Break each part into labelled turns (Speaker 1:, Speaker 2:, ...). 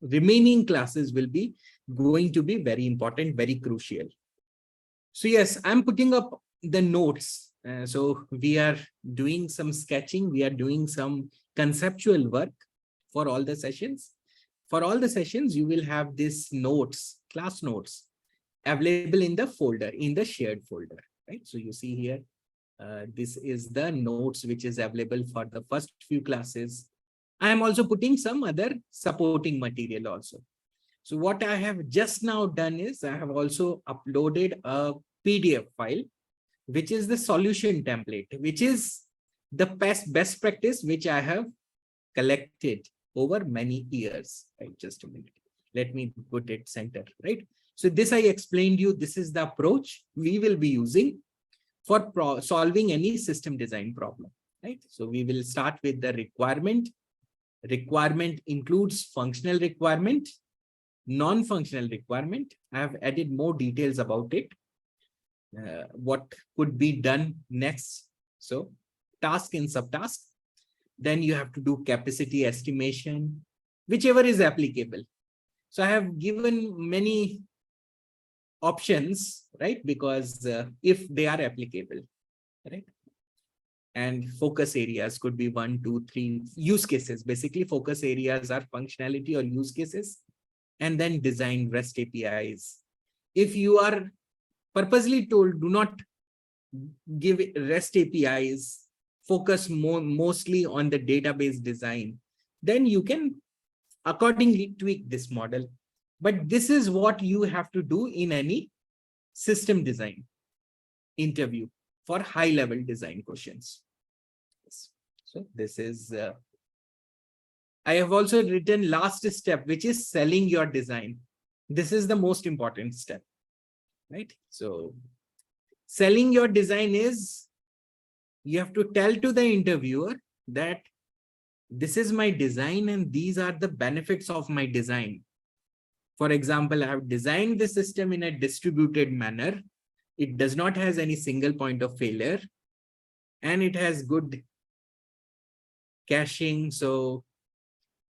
Speaker 1: remaining classes will be going to be very important, very crucial. So yes, I'm putting up the notes. So we are doing some sketching. We are doing some conceptual work for all the sessions. For all the sessions, you will have this notes, class notes, available in the folder, in the shared folder, right? So you see here, this is the notes which is available for the first few classes. I am also putting some other supporting material also. So what I have just now done is I have also uploaded a PDF file, which is the solution template, which is the best practice which I have collected over many years. Right, just a minute. Let me put it center, right? So this I explained you, this is the approach we will be using for solving any system design problem, right? So we will start with the requirement. Requirement includes functional requirement, non-functional requirement. I have added more details about it. What could be done next? So task and subtask. Then you have to do capacity estimation, whichever is applicable. So I have given many options, right? Because if they are applicable, right? And focus areas could be 1, 2, 3 use cases. Basically, focus areas are functionality or use cases, and then design REST APIs. If you are purposely told, do not give REST APIs, focus mostly on the database design, then you can accordingly tweak this model. But this is what you have to do in any system design interview for high-level design questions. So this is, I have also written last step, which is selling your design. This is the most important step, right? So selling your design is, you have to tell to the interviewer that this is my design and these are the benefits of my design. For example, I have designed the system in a distributed manner. It does not have any single point of failure, and it has good caching. So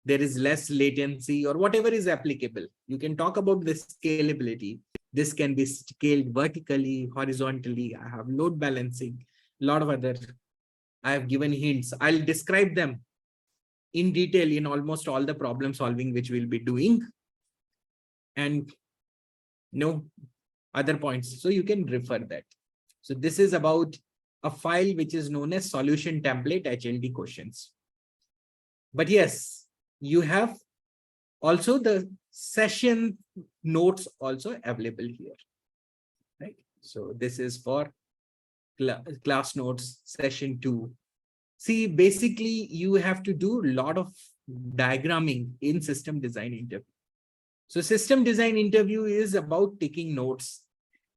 Speaker 1: there is less latency or whatever is applicable. You can talk about the scalability. This can be scaled vertically, horizontally. I have load balancing, a lot of other. I have given hints. I'll describe them in detail in almost all the problem solving which we'll be doing. And no other points. So you can refer that. So this is about a file which is known as solution template HLD questions. But yes, you have also the session notes also available here, right? So this is for class notes session 2. See, basically you have to do a lot of diagramming in system design interview. So system design interview is about taking notes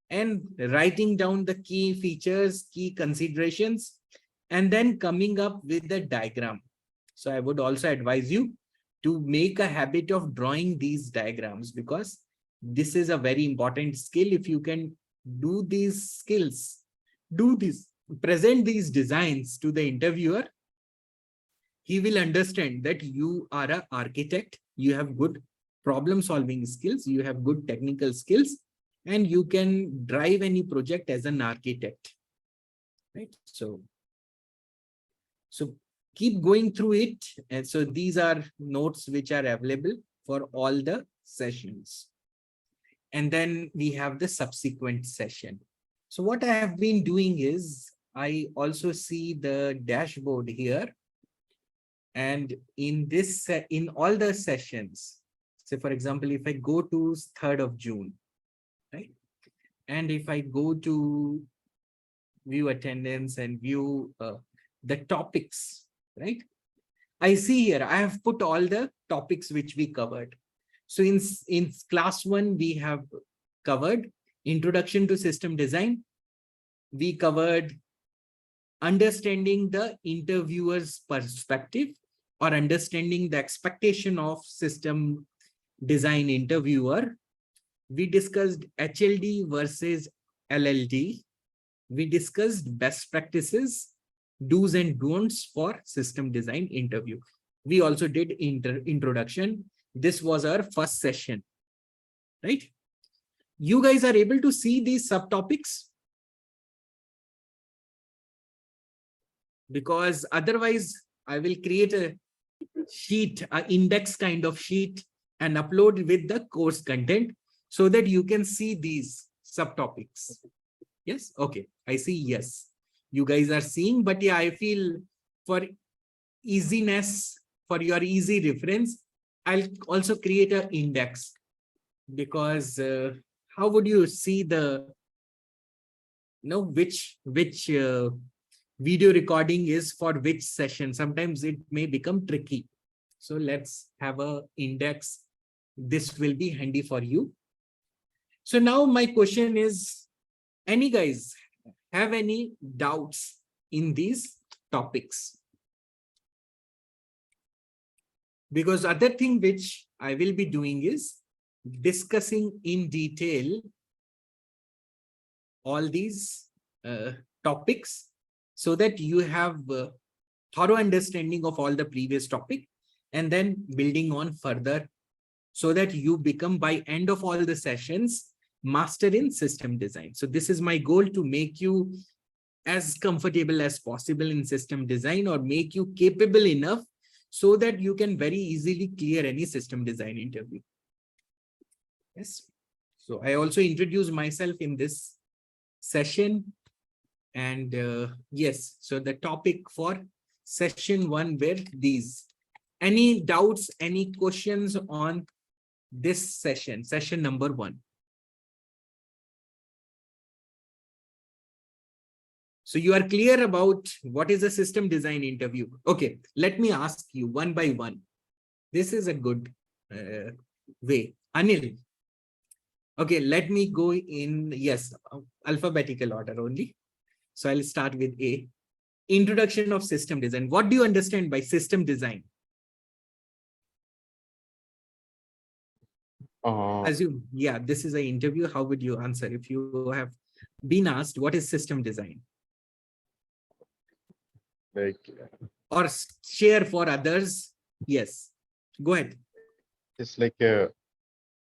Speaker 1: and writing down the key features, key considerations, and then coming up with the diagram. So I would also advise you to make a habit of drawing these diagrams, because this is a very important skill. If you can do these skills, present these designs to the interviewer, he will understand that you are an architect, you have good problem solving skills, you have good technical skills, and you can drive any project as an architect, right? So keep going through it. And so these are notes which are available for all the sessions. And then we have the subsequent session. So what I have been doing is I also see the dashboard here. And in this, in all the sessions, say, for example, if I go to 3rd of June, right? And if I go to view attendance and view the topics, right? I see here, I have put all the topics which we covered. So in class 1, we have covered introduction to system design. We covered understanding the interviewer's perspective or understanding the expectation of system design interviewer. We discussed HLD versus LLD. We discussed best practices, do's and don'ts for system design interview. We also did introduction. This was our first session, right? You guys are able to see these subtopics? Because otherwise I will create a sheet, an index kind of sheet, and upload with the course content so that you can see these subtopics. Yes, okay, I see. Yes, you guys are seeing, but yeah, I feel for easiness, for your easy reference, I'll also create an index, because how would you see the which video recording is for which session? Sometimes it may become tricky. So let's have a index. This will be handy for you. So now my question is, any guys have any doubts in these topics? Because other thing which I will be doing is discussing in detail all these topics so that you have thorough understanding of all the previous topic, and then building on further so that you become, by end of all the sessions, master in system design. So this is my goal, to make you as comfortable as possible in system design, or make you capable enough so that you can very easily clear any system design interview. Yes. So I also introduce myself in this session. And yes, so the topic for session 1 were these. Any doubts, any questions on this session, session number 1? So you are clear about what is a system design interview. Okay, let me ask you one by one. This is a good way. Anil. Okay, let me go in, yes, alphabetical order only. So I'll start with A. Introduction of system design. What do you understand by system design? Assume, yeah, this is an interview. How would you answer if you have been asked what is system design?
Speaker 2: Like,
Speaker 1: or share for others. Yes, go ahead.
Speaker 2: it's like a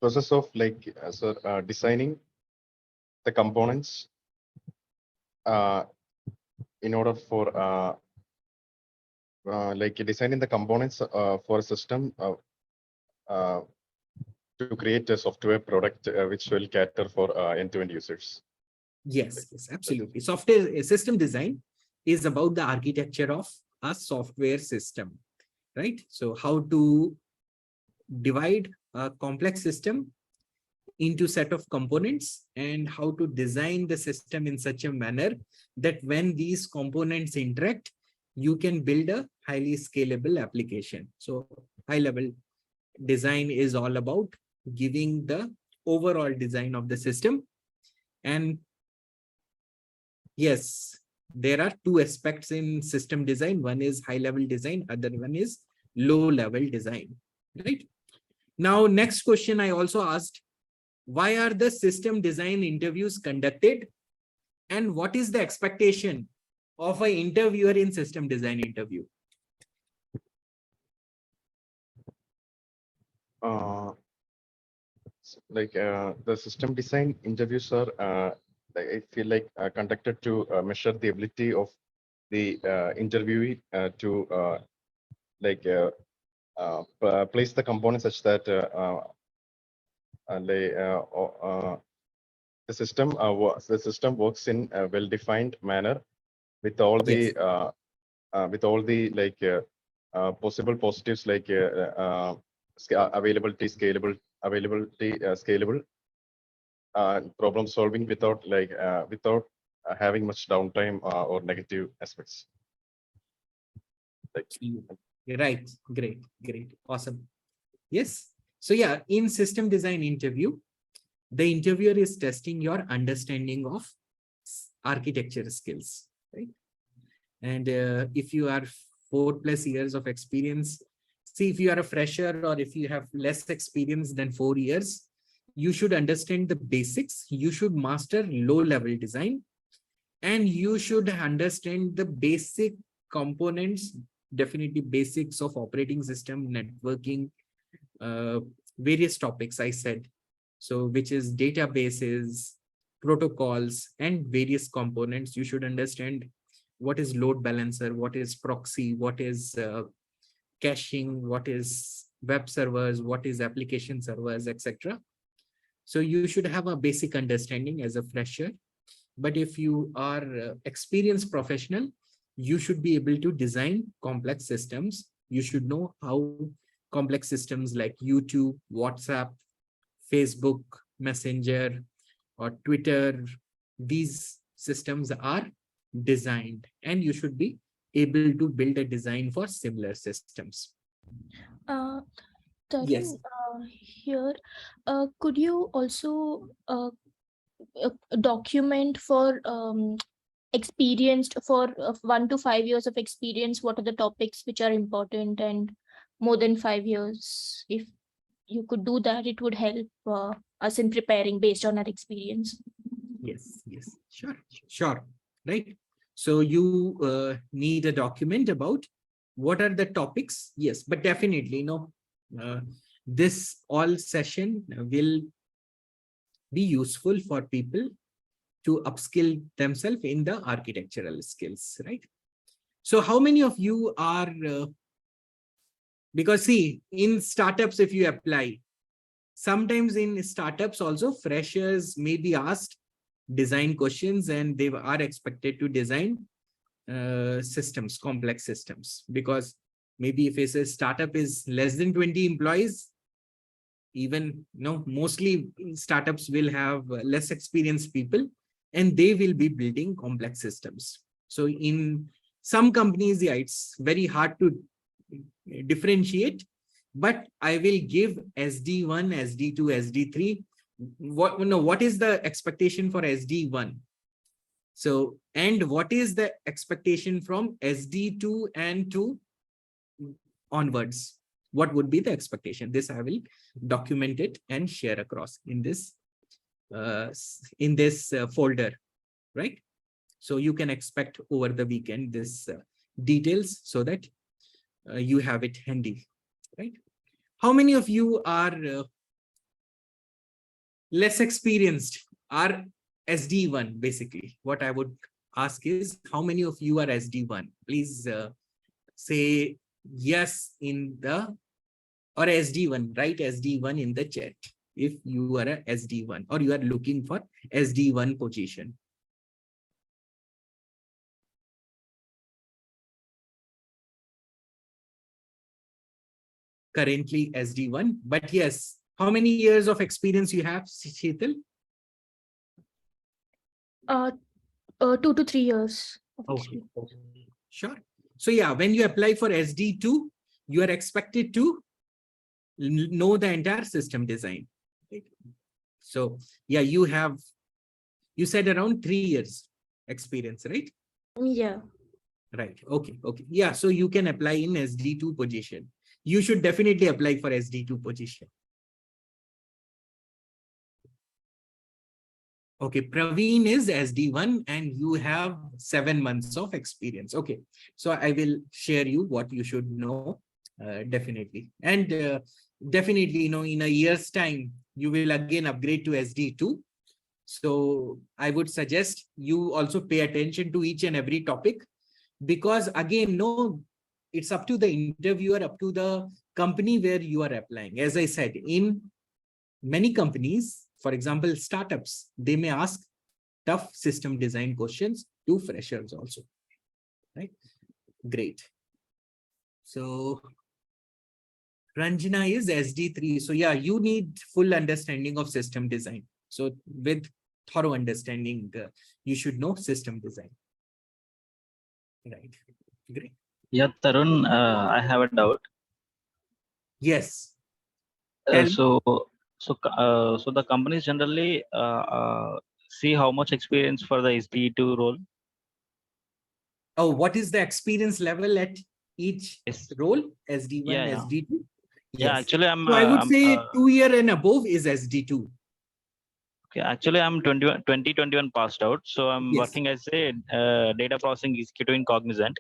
Speaker 2: process of designing the components in order for like designing the components for a system to create a software product which will cater for end-to-end users.
Speaker 1: Yes, yes, absolutely. Software system design is about the architecture of a software system, right? So how to divide a complex system into set of components, and how to design the system in such a manner that when these components interact, you can build a highly scalable application. So high level design is all about giving the overall design of the system. And yes, there are two aspects in system design. One is high level design, other one is low level design, right? Now, next question I also asked, why are the system design interviews conducted? And what is the expectation of an interviewer in system design interview?
Speaker 2: The system design interviews are, I feel like, conducted to measure the ability of the interviewee to place the components such that the system works in a well-defined manner with all
Speaker 1: Yes.
Speaker 2: the possible positives like availability, scalable, problem solving without having much downtime or negative aspects.
Speaker 1: Right. Great. Great. Awesome. Yes. So yeah, in system design interview, the interviewer is testing your understanding of architecture skills, right? And if you are 4+ years of experience, see, if you are a fresher or if you have less experience than 4 years, you should understand the basics. You should master low level design, and you should understand the basic components, definitely basics of operating system, networking, uh, various topics I said. So which is databases, protocols, and various components. You should understand what is load balancer, what is proxy, what is caching, what is web servers, what is application servers, etc. So you should have a basic understanding as a fresher. But if you are experienced professional, you should be able to design complex systems. You should know how complex systems like YouTube, WhatsApp, Facebook, Messenger, or Twitter, these systems are designed, and you should be able to build a design for similar systems.
Speaker 3: Uh,
Speaker 1: Yes.
Speaker 3: Tarun, here, could you also document for experienced for 1 to 5 years of experience? What are the topics which are important, and more than 5 years? If you could do that, it would help us in preparing based on our experience.
Speaker 1: Yes, yes, sure, sure, right? So you need a document about what are the topics. Yes, but definitely, uh, this all session will be useful for people to upskill themselves in the architectural skills, right? So how many of you are, because see, in startups, if you apply, sometimes in startups also freshers may be asked design questions, and they are expected to design systems, complex systems, because maybe if it's a startup is less than 20 employees, even mostly startups will have less experienced people, and they will be building complex systems. So in some companies, yeah, it's very hard to differentiate, but I will give SD1, SD2, SD3. What is the expectation for SD1? So, and what is the expectation from SD2 and 2 onwards? What would be the expectation? This I will document it and share across in this folder, right? So you can expect over the weekend this details, so that you have it handy, right? How many of you are less experienced, are SD1? Basically, what I would ask is, how many of you are SD1? Please say yes in the, or SD1, write SD1 in the chat if you are a SD1 or you are looking for SD1 position. Currently SD1, but yes, how many years of experience you have, Sheetal?
Speaker 3: Uh, 2 to 3 years of
Speaker 1: Okay,
Speaker 3: experience.
Speaker 1: sure. So yeah, when you apply for SD2, you are expected to know the entire system design. Right? So yeah, you said around 3 years experience, right?
Speaker 3: Yeah.
Speaker 1: Right. Okay. Okay. Yeah. So you can apply in SD2 position. You should definitely apply for SD2 position. Okay. Praveen is SD1 and you have 7 months of experience. Okay. So I will share you what you should know. Definitely. And definitely, in a year's time, you will again upgrade to SD2. So I would suggest you also pay attention to each and every topic, because again, no, it's up to the interviewer, up to the company where you are applying. As I said, in many companies, for example, startups, they may ask tough system design questions to freshers also, right? Great. So Ranjana is SD3. So yeah, you need full understanding of system design. So with thorough understanding, you should know system design. Right. Great.
Speaker 4: Yeah, Tarun, I have a doubt.
Speaker 1: Yes. Tell me.
Speaker 4: So the companies generally see how much experience for the SD2 role.
Speaker 1: Oh, what is the experience level at each
Speaker 4: Yes.
Speaker 1: role? SD1,
Speaker 4: Yeah.
Speaker 1: SD2?
Speaker 4: Yeah.
Speaker 1: Yes.
Speaker 4: Actually,
Speaker 1: So I would say 2 year and above is SD2.
Speaker 4: okay. Actually, I'm 2021 passed out. So I'm
Speaker 1: Yes.
Speaker 4: working as a data processing executive in Cognizant.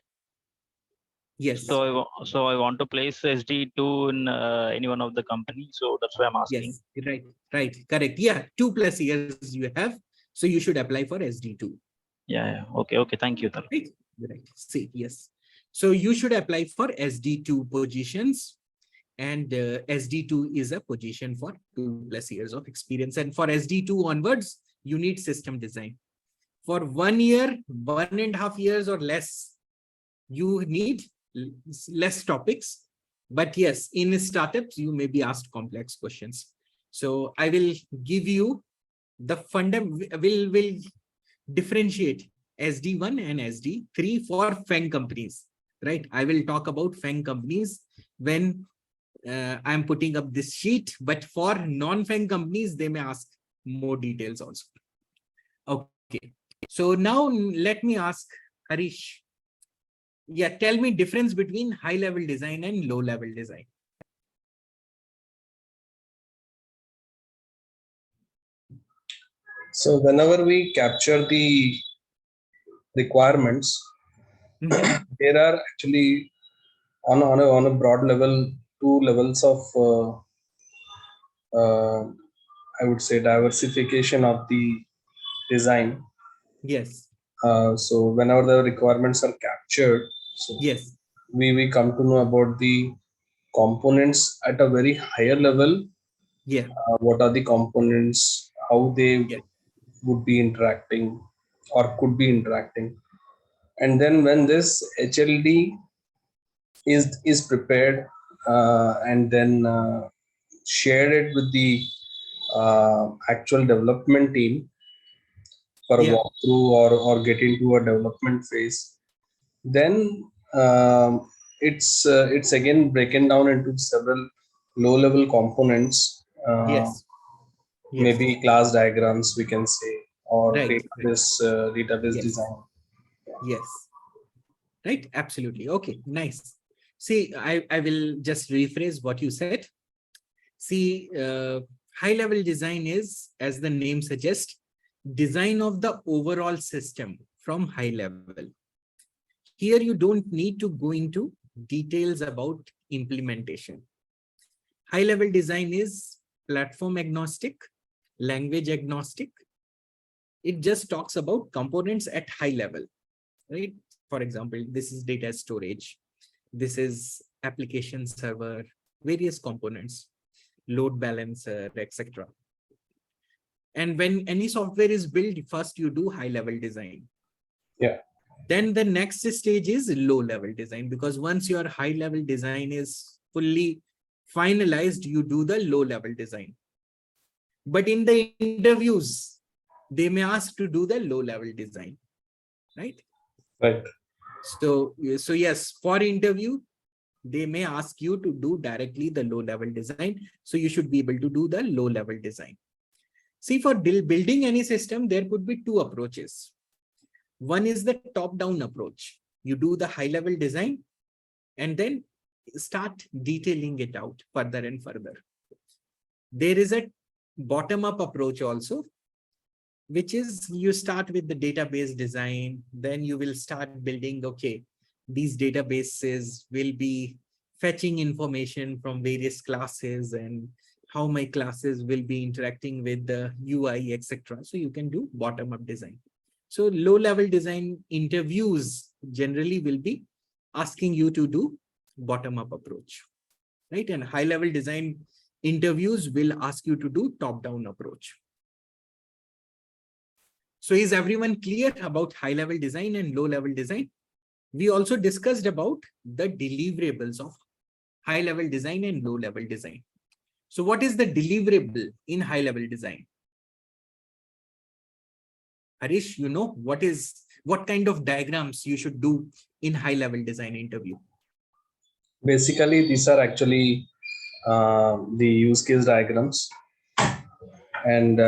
Speaker 1: Yes.
Speaker 4: So I want to place SD2 in any one of the company. So that's why I'm asking.
Speaker 1: Yes. Right. Correct. Yeah. 2+ years you have. So you should apply for SD2.
Speaker 4: Yeah. Okay. Thank you.
Speaker 1: Right. See, yes. So you should apply for SD2 positions, and SD2 is a position for 2+ years of experience. And for SD2 onwards, you need system design. For 1 year, 1.5 years or less, you need less topics. But yes, in startups, you may be asked complex questions. So I will give you the will differentiate SD1 and SD3 for FANG companies, right? I will talk about FANG companies when I'm putting up this sheet, but for non-FANG companies, they may ask more details also. Okay, so now let me ask Harish. Yeah, tell me difference between high-level design and low-level design.
Speaker 5: So whenever we capture the requirements,
Speaker 1: Mhm.
Speaker 5: there are actually on a broad level, two levels of I would say diversification of the design.
Speaker 1: Yes,
Speaker 5: So whenever the requirements are captured, so
Speaker 1: yes,
Speaker 5: we come to know about the components at a very higher level.
Speaker 1: yeah,
Speaker 5: What are the components? How they
Speaker 1: yeah,
Speaker 5: would be interacting or could be interacting, and then when this HLD is prepared and then shared it with the actual development team for a
Speaker 1: yeah,
Speaker 5: walkthrough or get into a development phase, then it's again broken down into several low level components,
Speaker 1: yes, yes,
Speaker 5: maybe class diagrams we can say, or
Speaker 1: right,
Speaker 5: database
Speaker 1: yes,
Speaker 5: design.
Speaker 1: yes, right, absolutely. Okay, nice. See, I will just rephrase what you said. See, high-level design is, as the name suggests, design of the overall system from high level. Here, you don't need to go into details about implementation. High-level design is platform agnostic, language agnostic. It just talks about components at high level, right? For example, this is data storage. This is application server, various components, load balancer, etc. And when any software is built, first you do high-level design.
Speaker 5: Yeah.
Speaker 1: Then the next stage is low-level design, because once your high-level design is fully finalized, you do the low-level design. But in the interviews, they may ask to do the low-level design, right?
Speaker 5: Right.
Speaker 1: So yes, for interview, they may ask you to do directly the low-level design. So you should be able to do the low-level design. See, for building any system, there could be two approaches. One is the top-down approach. You do the high-level design and then start detailing it out further and further. There is a bottom-up approach also, which is you start with the database design, then you will start building, okay, these databases will be fetching information from various classes and how my classes will be interacting with the UI, etc. So you can do bottom-up design. So low-level design interviews generally will be asking you to do bottom-up approach, right? And high-level design interviews will ask you to do top-down approach. So is everyone clear about high-level design and low-level design? We also discussed about the deliverables of high-level design and low-level design. So what is the deliverable in high-level design? Harish, you know, what kind of diagrams you should do in high-level design interview?
Speaker 5: Basically, these are actually the use case diagrams, and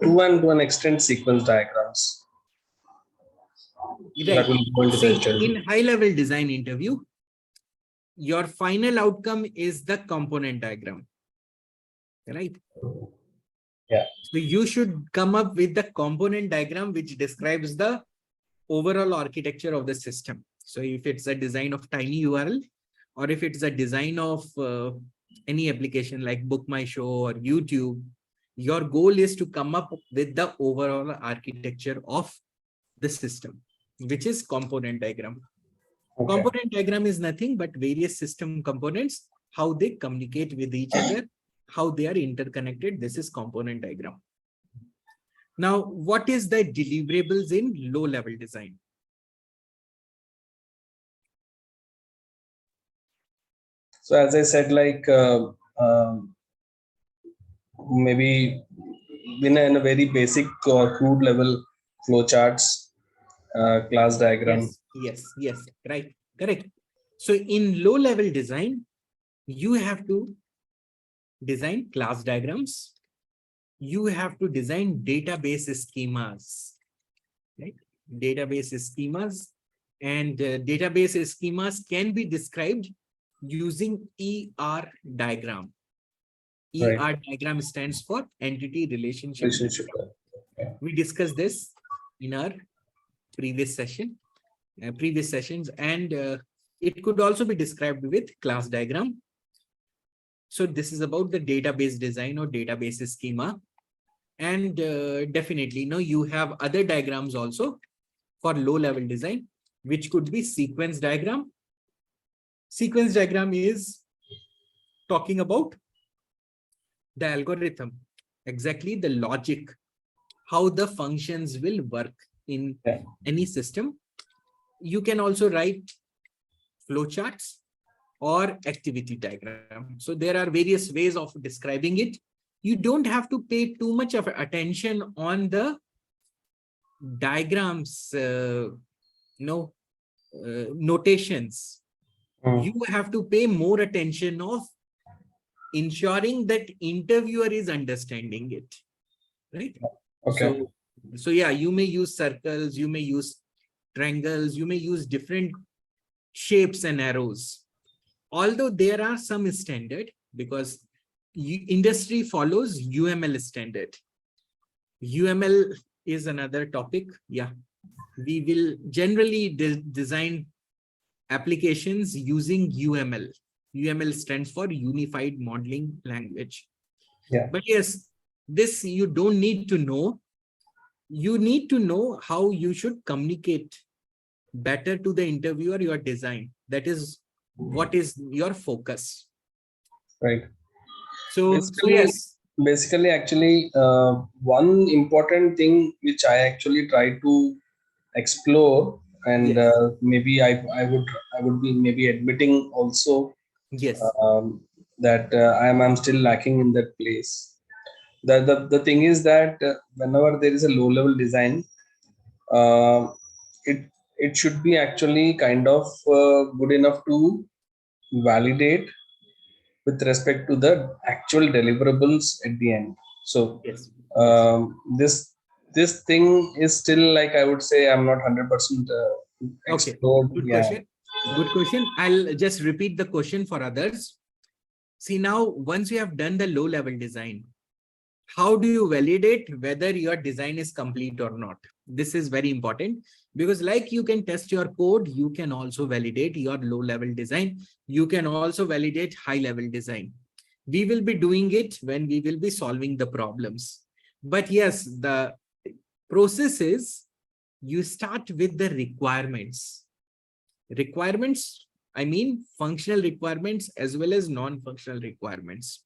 Speaker 5: to an extent sequence diagrams that
Speaker 1: Right.
Speaker 5: will go into the
Speaker 1: See,
Speaker 5: HLD.
Speaker 1: in high-level design interview, your final outcome is the component diagram, right?
Speaker 5: Yeah.
Speaker 1: So you should come up with the component diagram which describes the overall architecture of the system. So if it's a design of tiny URL, or if it's a design of any application like Book My Show or YouTube, your goal is to come up with the overall architecture of the system, which is component diagram.
Speaker 5: Okay.
Speaker 1: Component diagram is nothing but various system components, how they communicate with each other, how they are interconnected. This is component diagram. Now, what is the deliverables in low-level design?
Speaker 5: So as I said, like maybe in a very basic or crude level flowcharts, class diagram.
Speaker 1: Yes, right, correct. So in low-level design, you have to design class diagrams. You have to design database schemas, right? Database schemas, and database schemas can be described using ER diagram.
Speaker 5: Right.
Speaker 1: ER diagram stands for entity relationship.
Speaker 5: Relationship.
Speaker 1: We discussed this in our previous sessions, and it could also be described with class diagram. So this is about the database design or database schema. And definitely, you have other diagrams also for low-level design, which could be sequence diagram. Sequence diagram is talking about the algorithm, exactly the logic, how the functions will work in any system. You can also write flowcharts or activity diagram. So there are various ways of describing it. You don't have to pay too much of attention on the diagrams, notations. You have to pay more attention of ensuring that interviewer is understanding it, right?
Speaker 5: Okay.
Speaker 1: So yeah, you may use circles, you may use triangles, you may use different shapes and arrows. Although there are some standard, because industry follows UML standard. UML is another topic. Yeah, we will generally design applications using UML. UML stands for Unified Modeling Language.
Speaker 5: Yeah.
Speaker 1: But yes, this you don't need to know. You need to know how you should communicate better to the interviewer your design. That is what is your focus.
Speaker 5: Right.
Speaker 1: So yes.
Speaker 5: Basically, actually, one important thing which I actually try to explore, and
Speaker 1: Yes.
Speaker 5: maybe I would be maybe admitting also
Speaker 1: Yes.
Speaker 5: that I'm still lacking in that place. The thing is that whenever there is a low level design, it should be actually kind of good enough to validate with respect to the actual deliverables at the end. So
Speaker 1: Yes.
Speaker 5: This thing is still, like, I would say I'm not 100% explored.
Speaker 1: Okay. Good
Speaker 5: Yeah.
Speaker 1: question. Good question. I'll just repeat the question for others. See, now once you have done the low level design, how do you validate whether your design is complete or not? This is very important, because like you can test your code, you can also validate your low level design. You can also validate high level design. We will be doing it when we will be solving the problems. But yes, the process is you start with the requirements. Requirements, I mean functional requirements as well as non-functional requirements.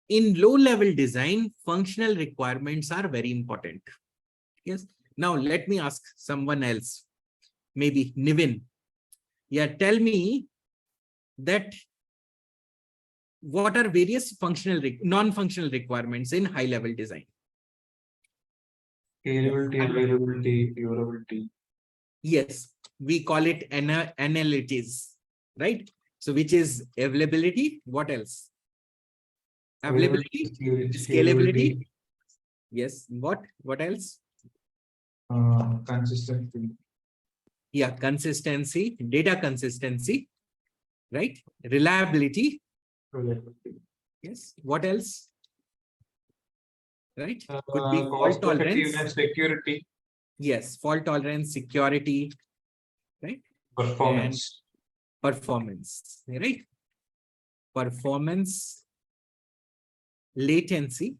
Speaker 1: In low-level design, functional requirements are very important. Yes. Now let me ask someone else, maybe Nivin. Yeah, tell me that what are various functional, non-functional requirements in high-level design?
Speaker 6: Scalability, availability, durability.
Speaker 1: Yes, we call it analytics, right? So which is availability? What else? Availability, scalability. Yes. What else?
Speaker 6: Consistency.
Speaker 1: Yeah, consistency, data consistency, right? Reliability. Yes. What else? Right? Could be fault
Speaker 6: Cost
Speaker 1: tolerance.
Speaker 6: effectiveness, security.
Speaker 1: Yes, fault tolerance, security.
Speaker 6: Performance.
Speaker 1: Performance, right? Performance, latency,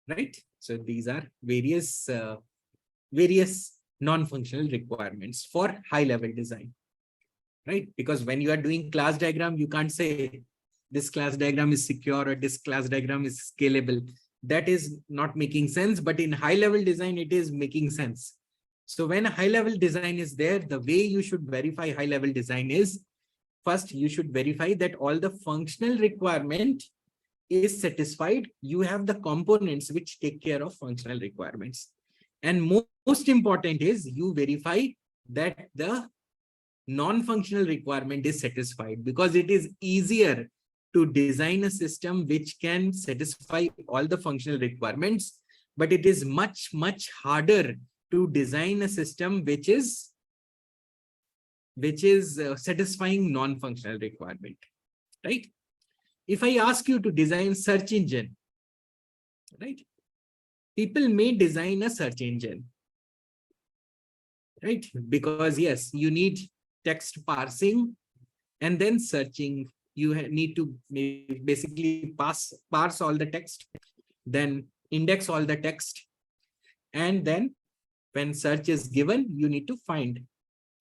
Speaker 1: right? So these are various non-functional requirements for high-level design, right? Because when you are doing class diagram, you can't say this class diagram is secure or this class diagram is scalable. That is not making sense, but in high-level design, it is making sense. So when a high-level design is there, the way you should verify high-level design is, first, you should verify that all the functional requirement is satisfied. You have the components which take care of functional requirements. And most important is you verify that the non-functional requirement is satisfied, because it is easier to design a system which can satisfy all the functional requirements, but it is much, much harder to design a system which is satisfying non-functional requirement, right? If I ask you to design search engine, right? People may design a search engine, right? Because yes, you need text parsing and then searching. You need to basically parse all the text, then index all the text. And then when search is given, you need to find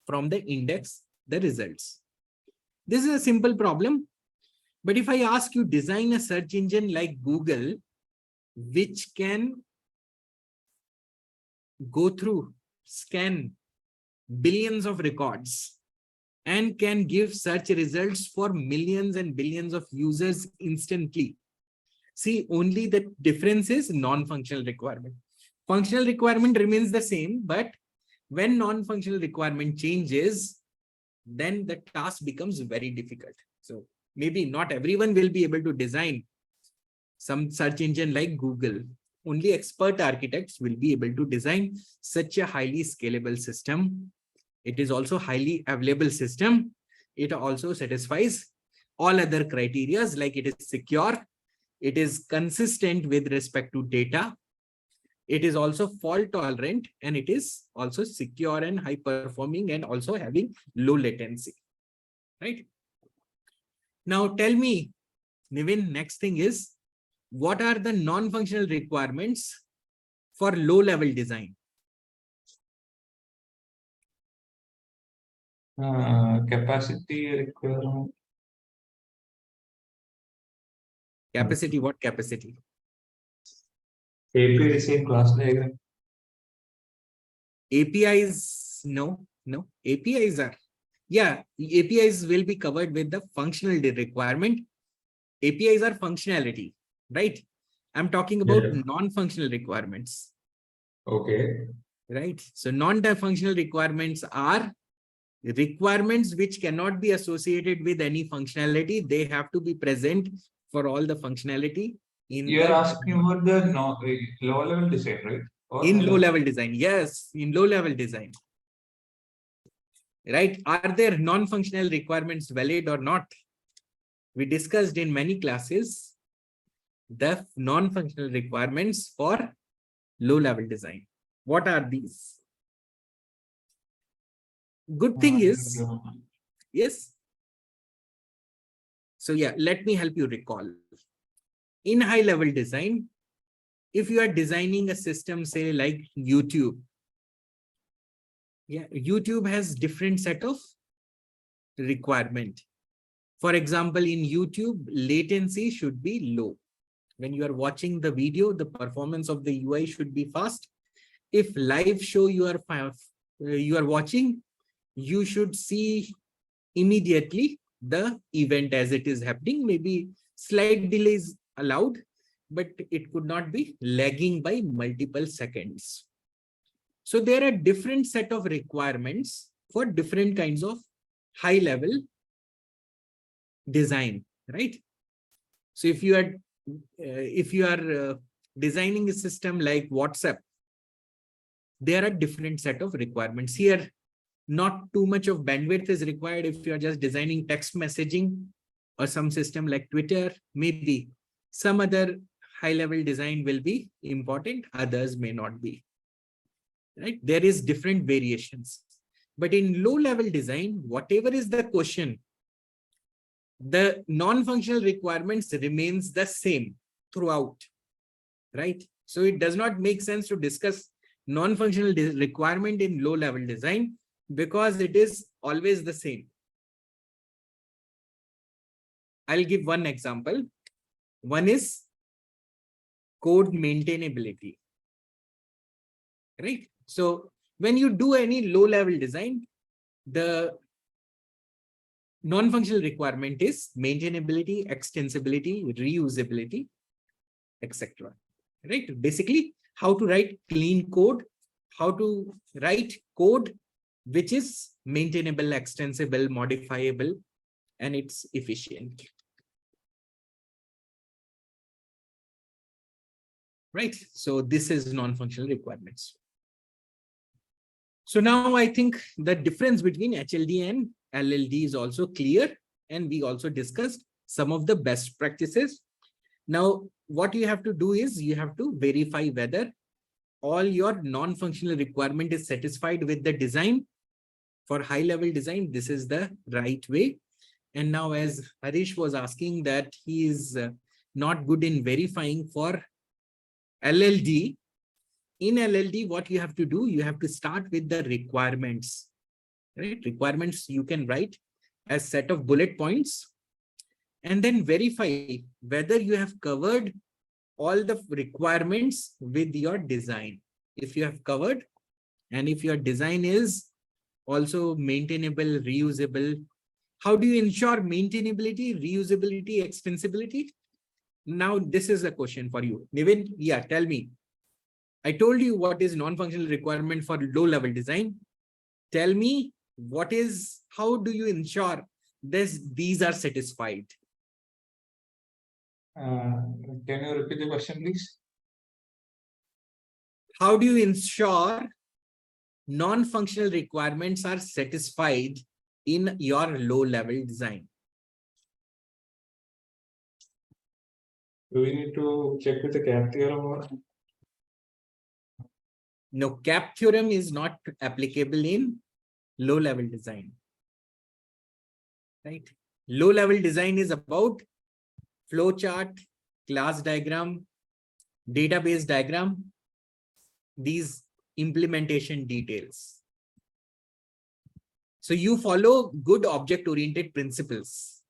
Speaker 1: from the index the results. This is a simple problem. But if I ask you design a search engine like Google, which can go through, scan billions of records and can give search results for millions and billions of users instantly. See, only the difference is non-functional requirement. Functional requirement remains the same, but when non-functional requirement changes, then the task becomes very difficult. So maybe not everyone will be able to design some search engine like Google. Only expert architects will be able to design such a highly scalable system. It is also highly available system. It also satisfies all other criteria, like it is secure, it is consistent with respect to data, it is also fault tolerant, and it is also secure and high performing and also having low latency, right? Now tell me, Nivin, next thing is, what are the non-functional requirements for low-level design?
Speaker 6: Capacity requirement.
Speaker 1: Capacity, what capacity?
Speaker 6: API design class diagram.
Speaker 1: APIs, no. APIs are, yeah, APIs will be covered with the functional requirement. APIs are functionality, right? I'm talking about non-functional requirements.
Speaker 6: Okay.
Speaker 1: Right. So non-functional requirements are requirements which cannot be associated with any functionality. They have to be present for all the functionality in
Speaker 6: You are asking about the low level design, right? Or
Speaker 1: in low level design. Yes, in low level design. Right. Are there non-functional requirements valid or not? We discussed in many classes the non-functional requirements for low level design. What are these? Good thing is, yes. So yeah, let me help you recall. In high level design, if you are designing a system, say like YouTube, yeah, YouTube has different set of requirement. For example, in YouTube, latency should be low. When you are watching the video, the performance of the UI should be fast. If live show you are watching, you should see immediately the event as it is happening. Maybe slight delays allowed, but it could not be lagging by multiple seconds. So there are different set of requirements for different kinds of high level design, right? So if you are designing a system like WhatsApp, there are different set of requirements. Here, not too much of bandwidth is required if you are just designing text messaging or some system like Twitter. Maybe some other high-level design will be important, others may not be. Right? There is different variations. But in low-level design, whatever is the question, the non-functional requirements remains the same throughout, right? So it does not make sense to discuss non-functional requirement in low-level design because it is always the same. I'll give one example. One is code maintainability, right? So when you do any low-level design, the non-functional requirement is maintainability, extensibility, reusability, etc. Right? Basically, how to write clean code, how to write code which is maintainable, extensible, modifiable, and it's efficient. Right? So this is non-functional requirements. So now I think the difference between HLD and LLD is also clear, and we also discussed some of the best practices. Now, what you have to do is you have to verify whether all your non-functional requirement is satisfied with the design. For high-level design, this is the right way. And now, as Harish was asking that he is not good in verifying for LLD, in LLD, what you have to do, you have to start with the requirements, right? Requirements you can write as set of bullet points and then verify whether you have covered all the requirements with your design. If you have covered, and if your design is also maintainable, reusable, how do you ensure maintainability, reusability, extensibility? Now, this is a question for you. Nivin, yeah, tell me. I told you what is non-functional requirement for low-level design. Tell me how do you ensure these are satisfied?
Speaker 6: Can you repeat the question, please?
Speaker 1: How do you ensure non-functional requirements are satisfied in your low-level design?
Speaker 6: Do we need to check with the CAP theorem or?
Speaker 1: No, CAP theorem is not applicable in low-level design. Right? Low-level design is about flowchart, class diagram, database diagram, these implementation details. So you follow good object-oriented principles,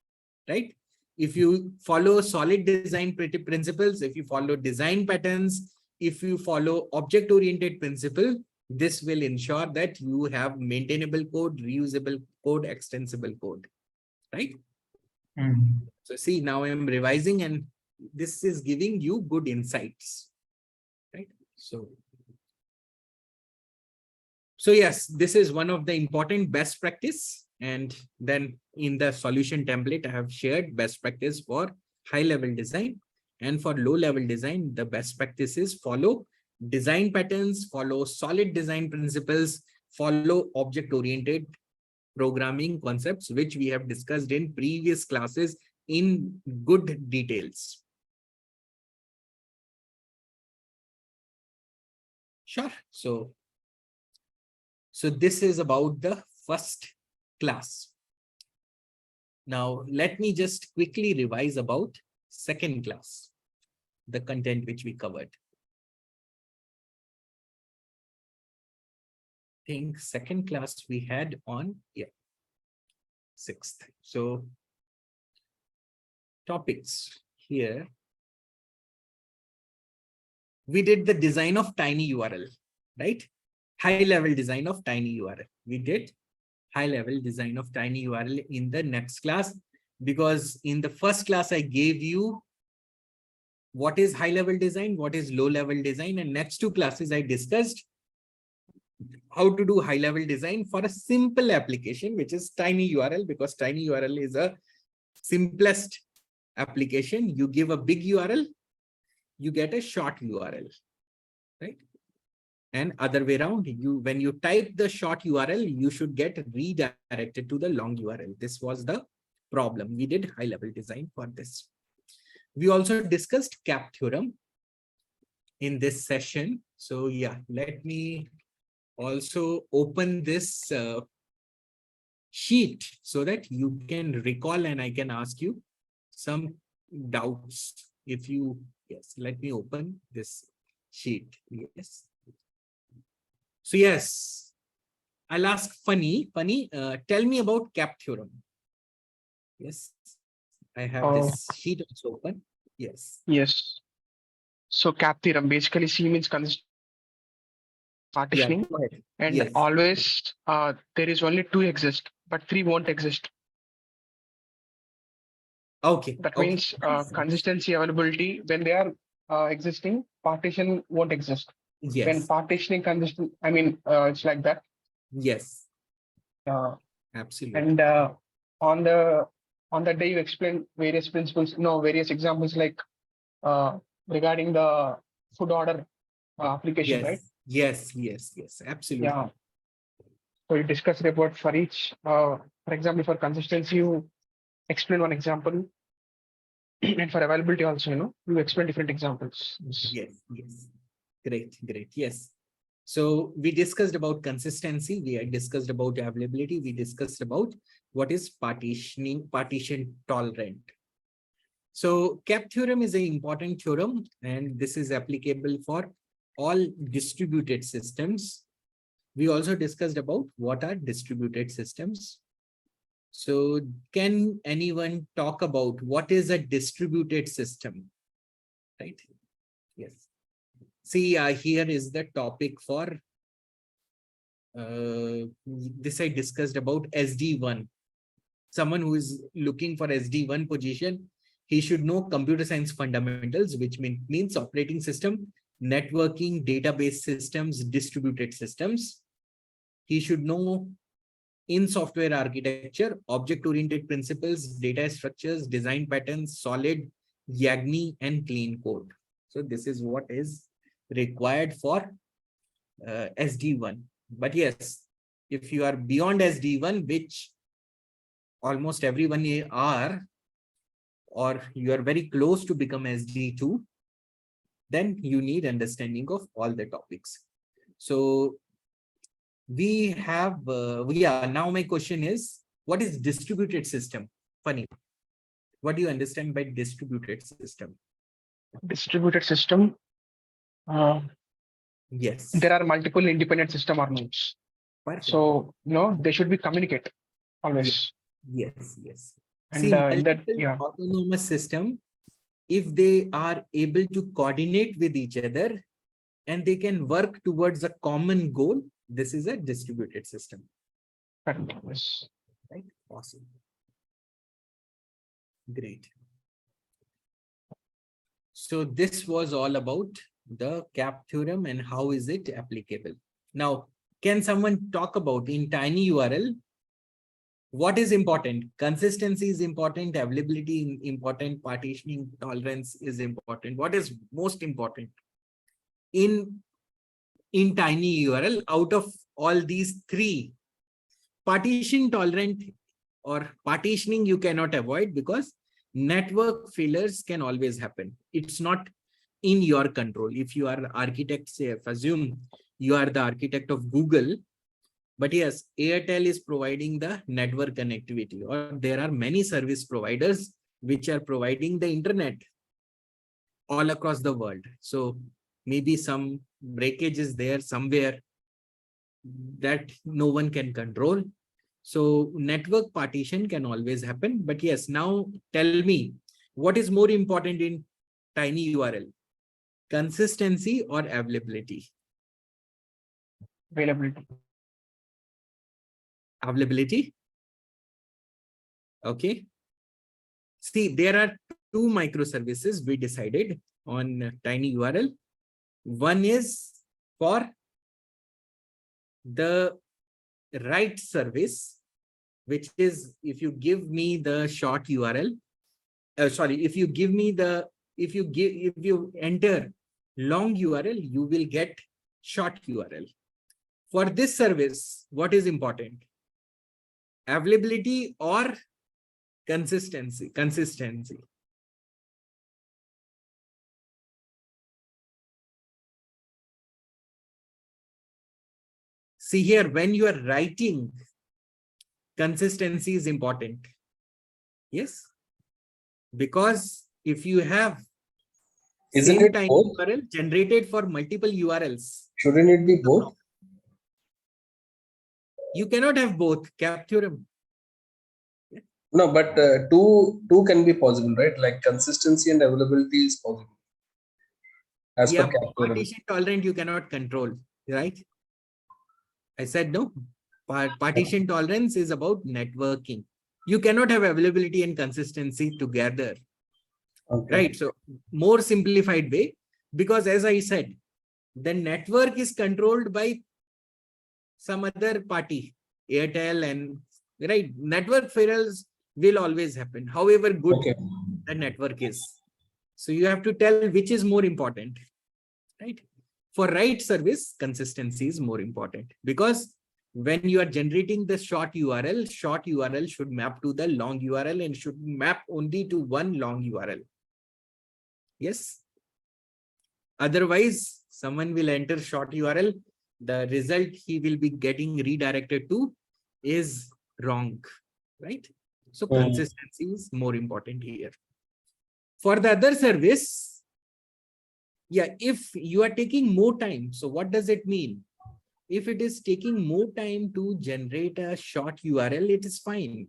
Speaker 1: right? If you follow solid design principles, if you follow design patterns, if you follow object-oriented principle, this will ensure that you have maintainable code, reusable code, extensible code, right? So see, now I am revising and this is giving you good insights, right? So yes, this is one of the important best practice. And then in the solution template, I have shared best practice for high level design. And for low level design, the best practices follow design patterns, follow solid design principles, follow object-oriented programming concepts, which we have discussed in previous classes in good details. Sure. So this is about the first class. Now, let me just quickly revise about second class, the content which we covered. I think second class we had on 6th. So topics here. We did the design of tiny URL, right? High level design of tiny URL. We did high level design of tiny URL in the next class, because in the first class I gave you what is high level design, what is low level design, and next two classes I discussed how to do high level design for a simple application, which is tiny URL, because tiny URL is a simplest application. You give a big URL, you get a short URL, right? And other way around, when you type the short URL, you should get redirected to the long URL. This was the problem. We did high level design for this. We also discussed CAP theorem in this session. So yeah, let me also open this sheet so that you can recall and I can ask you some doubts. If you, yes, let me open this sheet. Yes. So yes, I'll ask Funny. Funny, tell me about cap theorem. Yes, I have
Speaker 7: Oh,
Speaker 1: this sheet also open. Yes.
Speaker 7: yes. So cap theorem basically C means consistent
Speaker 1: Yeah,
Speaker 7: partitioning,
Speaker 1: go ahead.
Speaker 7: and
Speaker 1: Yes.
Speaker 7: always there is only two exist, but three won't exist.
Speaker 1: Okay.
Speaker 7: That
Speaker 1: Okay.
Speaker 7: means consistency availability when they are existing, partition won't exist. When
Speaker 1: Yes.
Speaker 7: partitioning consistent, I mean it's like that.
Speaker 1: Yes.
Speaker 7: Uh,
Speaker 1: Absolutely.
Speaker 7: and on the on that day you explain various principles, various examples like regarding the food order application, right?
Speaker 1: Yes. Yes. Yes. Absolutely.
Speaker 7: Yeah. So you discussed about for each, for example, for consistency, you explain one example, and for availability also, you explain different examples.
Speaker 1: Yes. Yes. Great. Great. Yes. So we discussed about consistency. We had discussed about availability. We discussed about what is partition tolerant. So cap theorem is an important theorem, and this is applicable for all distributed systems. We also discussed about what are distributed systems. So can anyone talk about what is a distributed system? Right? Yes. See, here is the topic for this I discussed about SD1. Someone who is looking for SD1 position, he should know computer science fundamentals, which means operating system, networking, database systems, distributed systems. He should know in software architecture, object-oriented principles, data structures, design patterns, solid, YAGNI, and clean code. So this is what is required for SD1. But yes, if you are beyond SD1, which almost everyone are, or you are very close to become SD2, then you need understanding of all the topics. So we have, yeah, now my question is, what is distributed system? Funny. What do you understand by distributed system?
Speaker 7: Distributed system,
Speaker 1: Yes.
Speaker 7: there are multiple independent system or nodes.
Speaker 1: Perfect.
Speaker 7: So, they should be communicate always.
Speaker 1: Yes, yes.
Speaker 7: And
Speaker 1: See,
Speaker 7: in that,
Speaker 1: multiple autonomous system, if they are able to coordinate with each other and they can work towards a common goal, this is a distributed system.
Speaker 7: yes.
Speaker 1: Right? Awesome. Great. So this was all about the cap theorem and how is it applicable. Now, can someone talk about in tiny URL, what is important? Consistency is important, availability is important, partitioning tolerance is important. What is most important in tiny URL out of all these three? Partition tolerant or partitioning you cannot avoid because network failures can always happen. It's not in your control. If you are architect, say, assume you are the architect of Google, but yes, Airtel is providing the network connectivity, or there are many service providers which are providing the internet all across the world. So maybe some breakage is there somewhere that no one can control. So network partition can always happen. But yes, now tell me, what is more important in tiny URL? Consistency or availability?
Speaker 7: Availability.
Speaker 1: Availability. Okay. See, there are two microservices we decided on tiny URL. One is for the write service, which is if you give me the short URL, if you enter long URL, you will get short URL. For this service, what is important? Availability or consistency? Consistency. See here, when you are writing consistency is important. Yes, because if you have
Speaker 5: Isn't
Speaker 1: same
Speaker 5: it
Speaker 1: time
Speaker 5: both?
Speaker 1: URL generated for multiple URLs,
Speaker 5: Shouldn't it be both?
Speaker 1: you cannot have both. Cap theorem.
Speaker 5: No, but two can be possible, right? Like consistency and availability is possible. As per
Speaker 1: Yeah,
Speaker 5: Cap theorem.
Speaker 1: partition tolerant you cannot control, right? I said no. Partition tolerance is about networking. You cannot have availability and consistency together,
Speaker 5: Okay.
Speaker 1: right? So more simplified way, because as I said, the network is controlled by some other party, Airtel, and right, network failures will always happen, however good
Speaker 5: Okay.
Speaker 1: the network is. So you have to tell which is more important, right? For right service, consistency is more important, because when you are generating the short URL should map to the long URL and should map only to one long URL. Yes. Otherwise, someone will enter short URL. The result he will be getting redirected to is wrong, right? So consistency is more important here. For the other service, yeah, if you are taking more time, so what does it mean? If it is taking more time to generate a short URL, it is fine,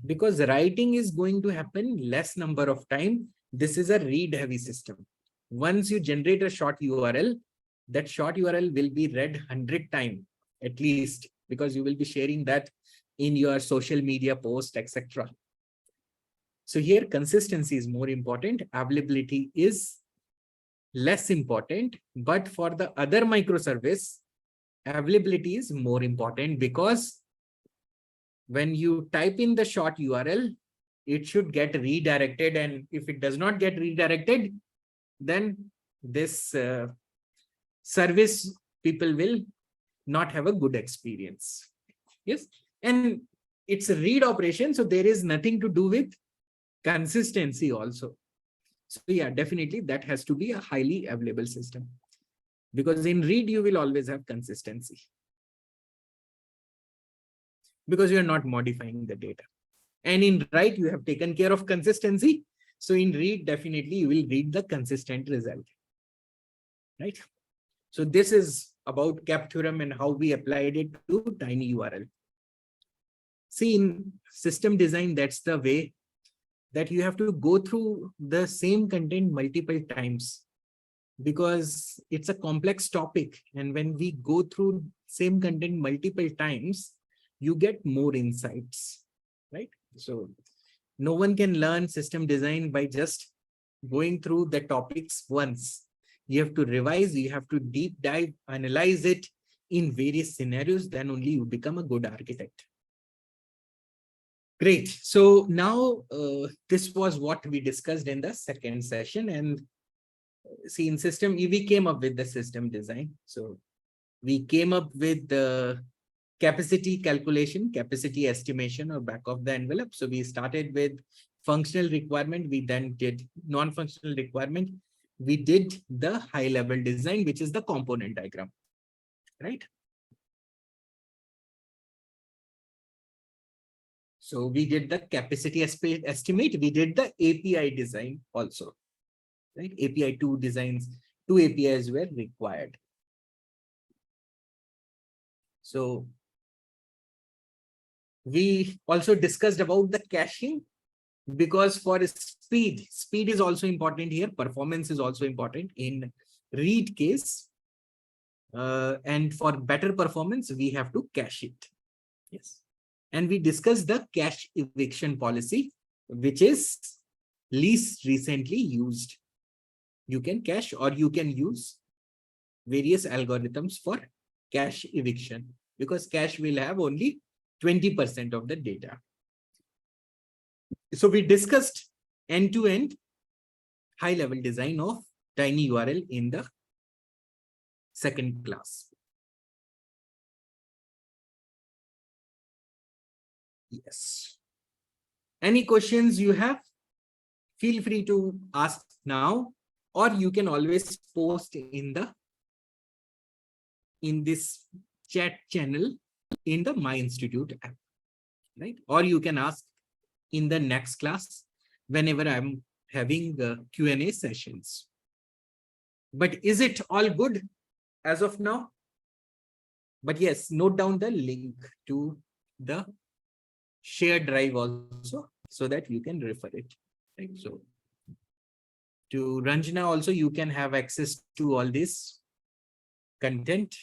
Speaker 1: because writing is going to happen less number of time. This is a read heavy system. Once you generate a short URL, that short URL will be read 100 times at least, because you will be sharing that in your social media post, etc. So here consistency is more important, availability is less important, but for the other microservice, availability is more important, because when you type in the short URL, it should get redirected, and if it does not get redirected, then this service people will not have a good experience. Yes, and it's a read operation, so there is nothing to do with consistency also. So yeah, definitely that has to be a highly available system, because in read you will always have consistency, because you are not modifying the data. And in write you have taken care of consistency, so in read definitely you will read the consistent result, right? So this is about Cap theorem and how we applied it to tiny URL. See, in system design, that's the way that you have to go through the same content multiple times, because it's a complex topic, and when we go through same content multiple times, you get more insights, right? So no one can learn system design by just going through the topics once. You have to revise, you have to deep dive, analyze it in various scenarios, then only you become a good architect. Great. So now this was what we discussed in the second session, and see, in system, we came up with the system design. So we came up with the capacity calculation, capacity estimation, or back of the envelope. So we started with functional requirement. We then did non-functional requirement. We did the high level design, which is the component diagram, right? So we did the capacity estimate. We did the API design also, right? API 2 designs, 2 APIs were required. So we also discussed about the caching, because for speed is also important here. Performance is also important in read case. And for better performance, we have to cache it. Yes. And we discussed the cache eviction policy, which is least recently used. You can cache, or you can use various algorithms for cache eviction, because cache will have only 20% of the data. So we discussed end-to-end high-level design of tiny URL in the second class. Yes. Any questions you have? Feel free to ask now, or you can always post in this chat channel in the My Institute app. right? Or you can ask in the next class whenever I'm having Q&A sessions. But is it all good as of now? But yes, note down the link to the shared drive also so that you can refer it. Right? So to Ranjana also, you can have access to all this content.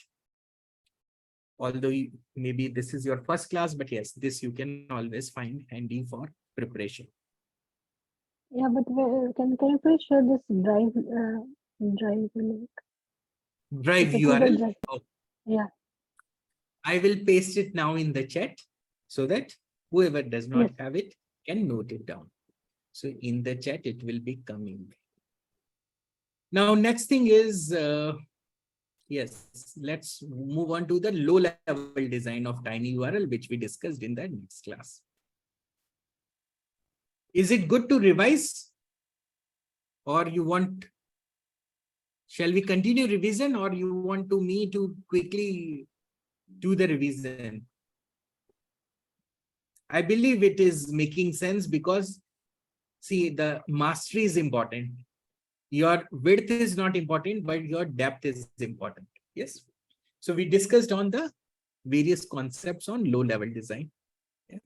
Speaker 1: Although maybe this is your first class, but yes, this you can always find handy for preparation.
Speaker 8: Yeah, but can you please share this drive link?
Speaker 1: Drive
Speaker 8: It's a Google
Speaker 1: URL.
Speaker 8: Drive.
Speaker 1: Oh,
Speaker 8: Yeah.
Speaker 1: I will paste it now in the chat so that whoever does not
Speaker 8: Yes.
Speaker 1: have it can note it down. So in the chat, it will be coming. Now, next thing is, yes, let's move on to the low level design of tiny URL, which we discussed in the next class. Is it good to revise? Or you want, shall we continue revision, or you want me to quickly do the revision? I believe it is making sense because see, the mastery is important. Your width is not important, but your depth is important. Yes. So we discussed on the various concepts on low level design. Yeah.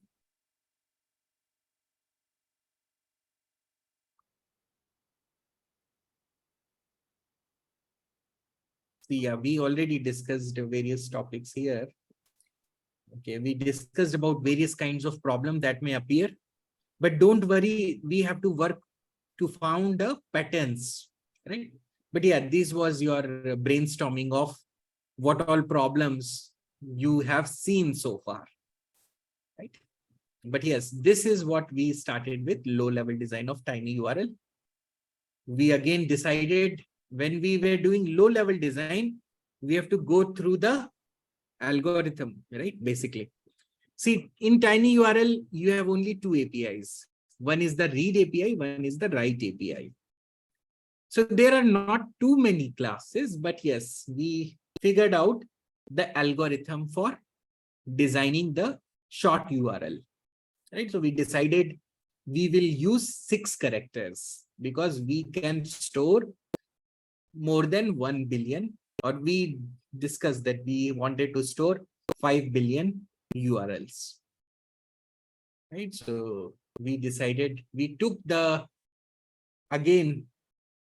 Speaker 1: See, yeah, we already discussed various topics here. Okay, we discussed about various kinds of problems that may appear, but don't worry, we have to work to found the patterns, right? But yeah, this was your brainstorming of what all problems you have seen so far, right? But yes, this is what we started with low level design of tiny URL. We again decided when we were doing low level design, we have to go through the algorithm, right? Basically. See, in tiny URL, you have only two APIs. One is the read API, one is the write API. So there are not too many classes, but yes, we figured out the algorithm for designing the short URL, right? So we decided we will use 6 characters because we can store more than 1 billion, or we discussed that we wanted to store 5 billion URLs, right? So we decided, we took the, again,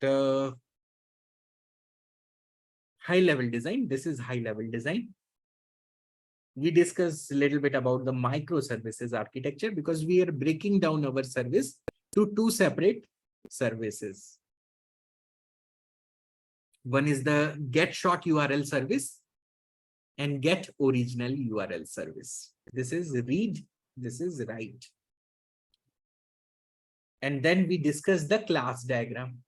Speaker 1: the high level design. This is high level design. We discussed a little bit about the microservices architecture because we are breaking down our service to 2 separate services. One is the get short URL service and get original URL service. This is read, this is write. And then we discuss the class diagram.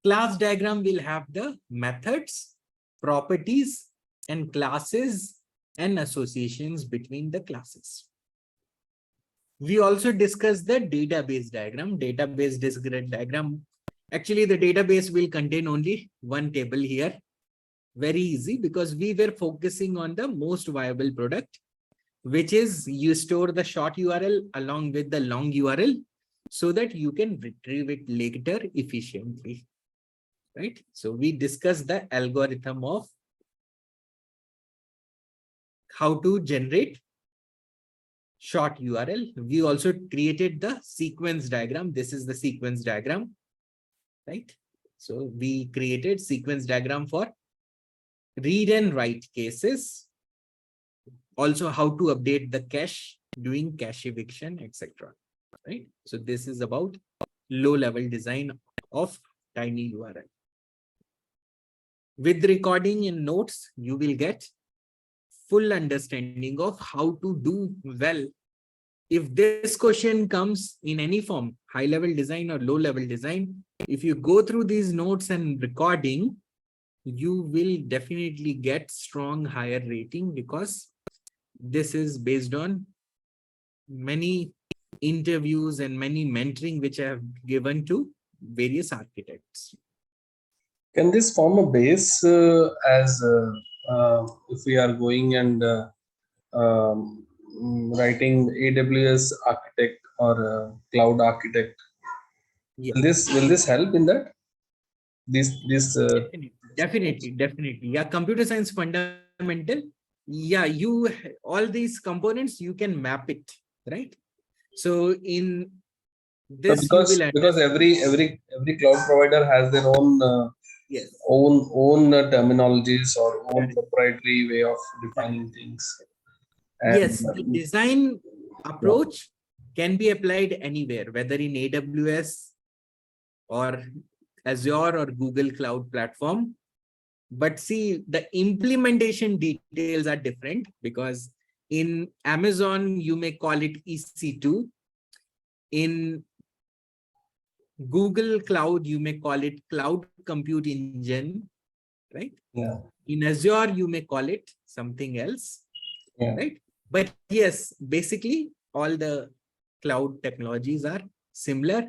Speaker 1: Class diagram will have the methods, properties, and classes and associations between the classes. We also discussed the database diagram, database diagram. Actually, the database will contain only one table here. Very easy because we were focusing on the most viable product, which is you store the short URL along with the long URL so that you can retrieve it later efficiently, right? So we discussed the algorithm of how to generate short URL. We also created the sequence diagram. This is the sequence diagram, right? So we created sequence diagram for read and write cases. Also how to update the cache, doing cache eviction, etc. Right? So this is about low level design of tiny URL. With recording and notes, you will get full understanding of how to do well. If this question comes in any form, high level design or low level design, if you go through these notes and recording, you will definitely get strong higher rating because this is based on many interviews and many mentoring which I have given to various architects.
Speaker 5: Can this form a base if we are going and writing AWS architect or cloud architect.
Speaker 1: Yeah.
Speaker 5: Will this help in that? This
Speaker 1: Definitely. Yeah, computer science fundamental. Yeah, all these components you can map it, right? So in
Speaker 5: so
Speaker 1: this you will
Speaker 5: because every cloud provider has their own
Speaker 1: yes,
Speaker 5: terminologies or own
Speaker 1: correct.
Speaker 5: proprietary way of defining things. And
Speaker 1: Yes, the design approach can be applied anywhere, whether in AWS or Azure or Google Cloud Platform. But see, the implementation details are different because in Amazon, you may call it EC2. In Google Cloud, you may call it Cloud Compute Engine, right?
Speaker 5: yeah,
Speaker 1: In Azure, you may call it something else,
Speaker 5: yeah.
Speaker 1: right? But yes, basically, all the cloud technologies are similar,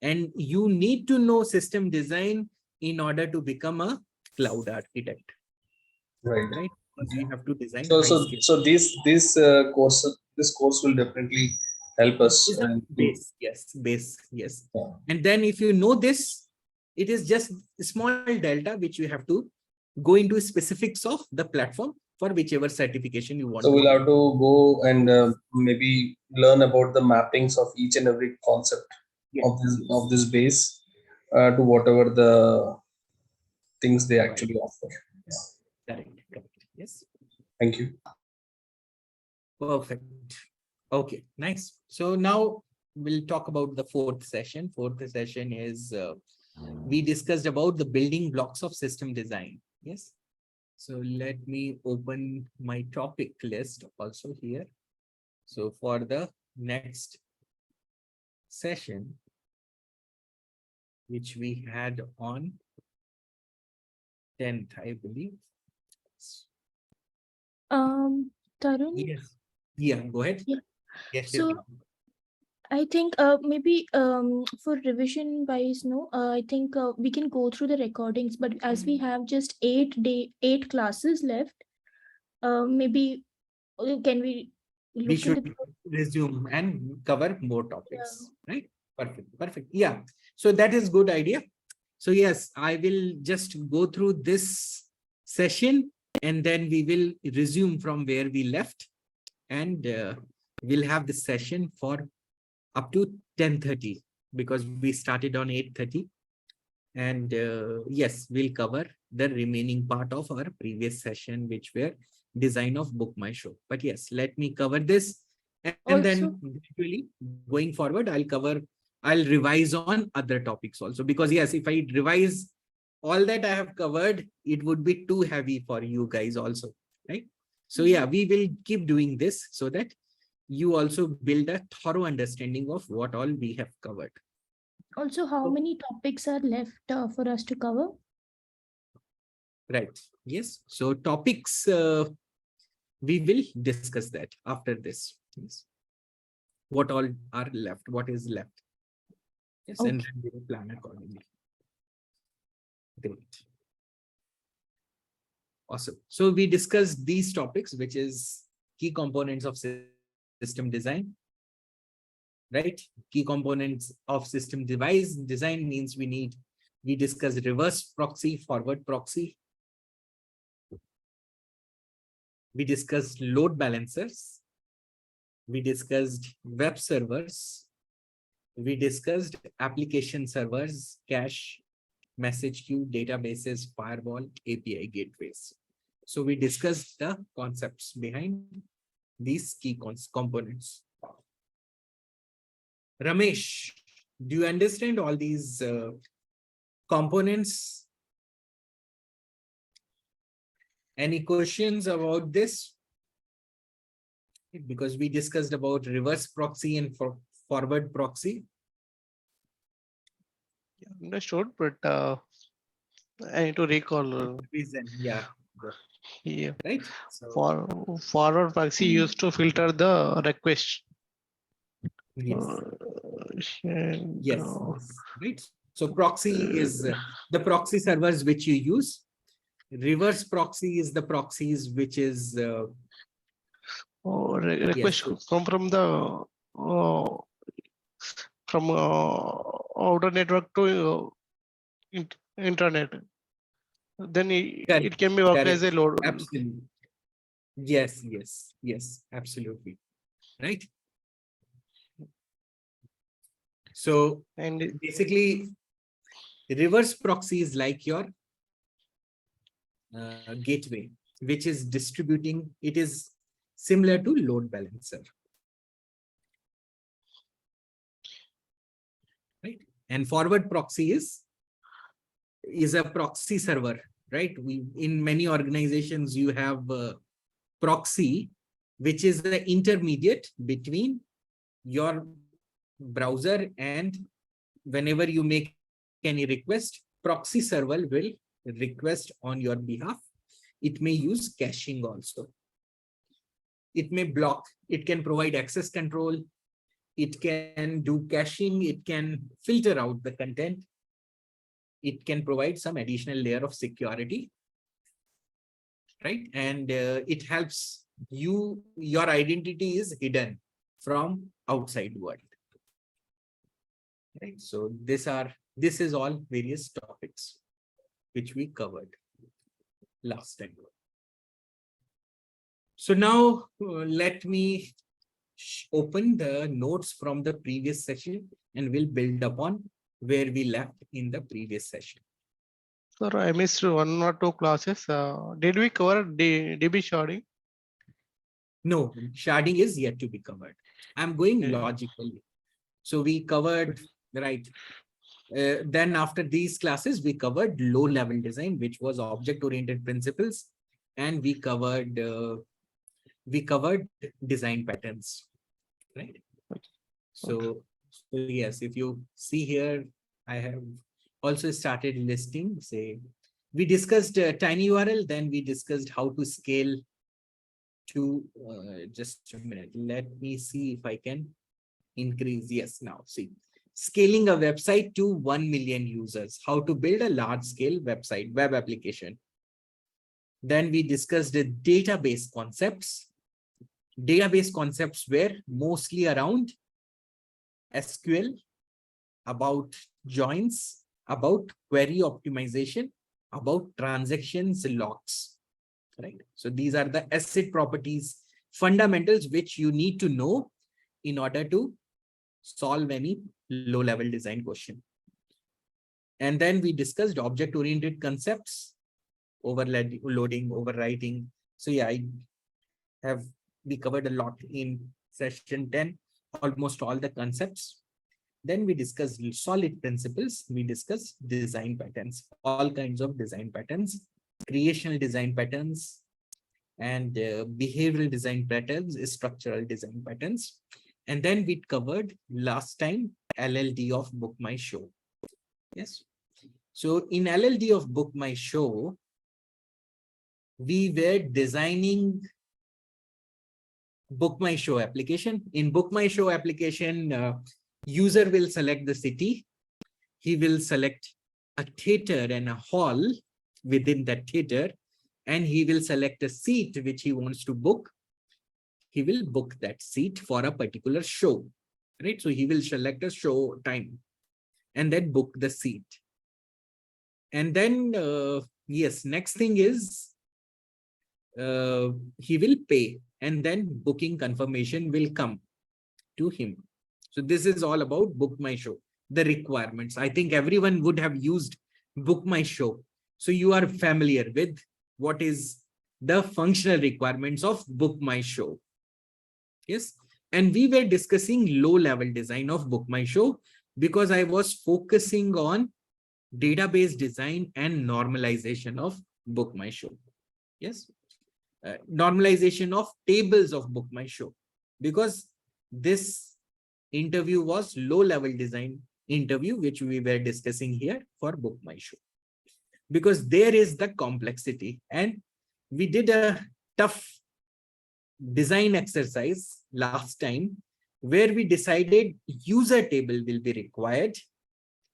Speaker 1: and you need to know system design in order to become a cloud architect,
Speaker 5: Right.
Speaker 1: right? Because you have to design
Speaker 5: So
Speaker 1: high scale.
Speaker 5: so this course will definitely help us.
Speaker 1: Is a
Speaker 5: And
Speaker 1: base, yes, base, yes.
Speaker 5: yeah.
Speaker 1: And then if you know this, it is just a small delta which you have to go into specifics of the platform for whichever certification you want.
Speaker 5: So
Speaker 1: to
Speaker 5: we'll
Speaker 1: do.
Speaker 5: have to go and maybe learn about the mappings of each and every concept
Speaker 1: Yes,
Speaker 5: of this base to whatever the things they actually offer. Yeah.
Speaker 1: correct. Yes.
Speaker 5: Thank you.
Speaker 1: Perfect. Okay, nice. So now we'll talk about the fourth session. Fourth session is we discussed about the building blocks of system design. Yes. So let me open my topic list also here. So for the next session, which we had on 10th, I believe.
Speaker 3: Tarun,
Speaker 1: Yes. Yeah, go ahead.
Speaker 3: Yeah.
Speaker 1: Yes.
Speaker 3: So I think maybe for revision wise, no, I think we can go through the recordings, but as we have just 8 classes left, maybe can we
Speaker 1: We
Speaker 3: look
Speaker 1: should
Speaker 3: into
Speaker 1: resume and cover more topics, right? Perfect. Yeah. So that is good idea. So yes, I will just go through this session and then we will resume from where we left, and we'll have this session for up to 10:30 because we started on 8:30. And yes, we'll cover the remaining part of our previous session, which were design of Book My Show. But yes, let me cover this. And then gradually going forward, I'll revise on other topics also. Because yes, if I revise all that I have covered, it would be too heavy for you guys also, right? So yeah, we will keep doing this so that you also build a thorough understanding of what all we have covered.
Speaker 3: Also, how many topics are left for us to cover?
Speaker 1: Right. Yes. So topics, we will discuss that after this. Yes. What all are left? What is left? Yes.
Speaker 3: Okay.
Speaker 1: And then we will plan accordingly. Great. Awesome. So we discussed these topics, which is key components of system design. Right? Key components of system design means we discussed reverse proxy, forward proxy. We discussed load balancers. We discussed web servers. We discussed application servers, cache, message queue, databases, firewall, API gateways. So we discussed the concepts behind these key components. Ramesh, do you understand all these components? Any questions about this? Because we discussed about reverse proxy and forward proxy.
Speaker 9: Yeah, understood, but I need to recall.
Speaker 1: Yeah.
Speaker 9: Yeah.
Speaker 1: Right. So,
Speaker 9: For forward proxy used to filter the request.
Speaker 1: yes.
Speaker 9: And,
Speaker 1: Yes. Right. So proxy is the proxy servers which you use. Reverse proxy is the proxies which is
Speaker 9: request
Speaker 1: Yes.
Speaker 9: come from the outer network to internet. Then it can be worked as a load.
Speaker 1: Absolutely. Yes, yes, yes, absolutely. Right. So
Speaker 9: And
Speaker 1: basically, reverse proxy is like your gateway, which is distributing. It is similar to load balancer. Right. And forward proxy is a proxy server, right? We in many organizations you have proxy, which is the intermediate between your browser, and whenever you make any request, proxy server will request on your behalf. It may use caching also. It may block, it can provide access control, it can do caching, it can filter out the content, it can provide some additional layer of security, right? And it helps you, your identity is hidden from outside world. Right. So this is all various topics which we covered last time. So now let me open the notes from the previous session and we'll build upon where we left in the previous session.
Speaker 9: sir, I missed 1 or 2 classes. Did we cover DB sharding?
Speaker 1: No, sharding is yet to be covered. I'm going
Speaker 9: Okay.
Speaker 1: logically. So we covered, right. Then after these classes, we covered low level design, which was object oriented principles. And we covered design patterns, right? So yes, if you see here, I have also started listing, say, we discussed tiny URL, then we discussed how to scale to, just a minute, let me see if I can increase. Yes, now see, scaling a website to 1 million users, how to build a large scale website, web application. Then we discussed the database concepts. Database concepts were mostly around SQL, about joins, about query optimization, about transactions logs, right? So these are the asset properties, fundamentals which you need to know in order to solve any low level design question. And then we discussed object oriented concepts, overloading, overwriting. So yeah, we covered a lot in session 10, almost all the concepts. Then we discussed solid principles. We discussed design patterns, all kinds of design patterns, creational design patterns, and behavioral design patterns, structural design patterns. And then we covered last time LLD of Book My Show. Yes. So in LLD of Book My Show, we were designing Book My Show application. In Book My Show application, user will select the city. He will select a theater and a hall within that theater, and he will select a seat which he wants to book. He will book that seat for a particular show, right? So he will select a show time and then book the seat. And then, yes, next thing is he will pay, and then booking confirmation will come to him. So this is all about Book My Show, the requirements. I think everyone would have used Book My Show. So you are familiar with what is the functional requirements of Book My Show. Yes. And we were discussing low level design of Book My Show because I was focusing on database design and normalization of Book My Show. Yes. Normalization of tables of Book My Show, because this interview was low level design interview, which we were discussing here for Book My Show, because there is the complexity. And we did a tough design exercise last time where we decided user table will be required,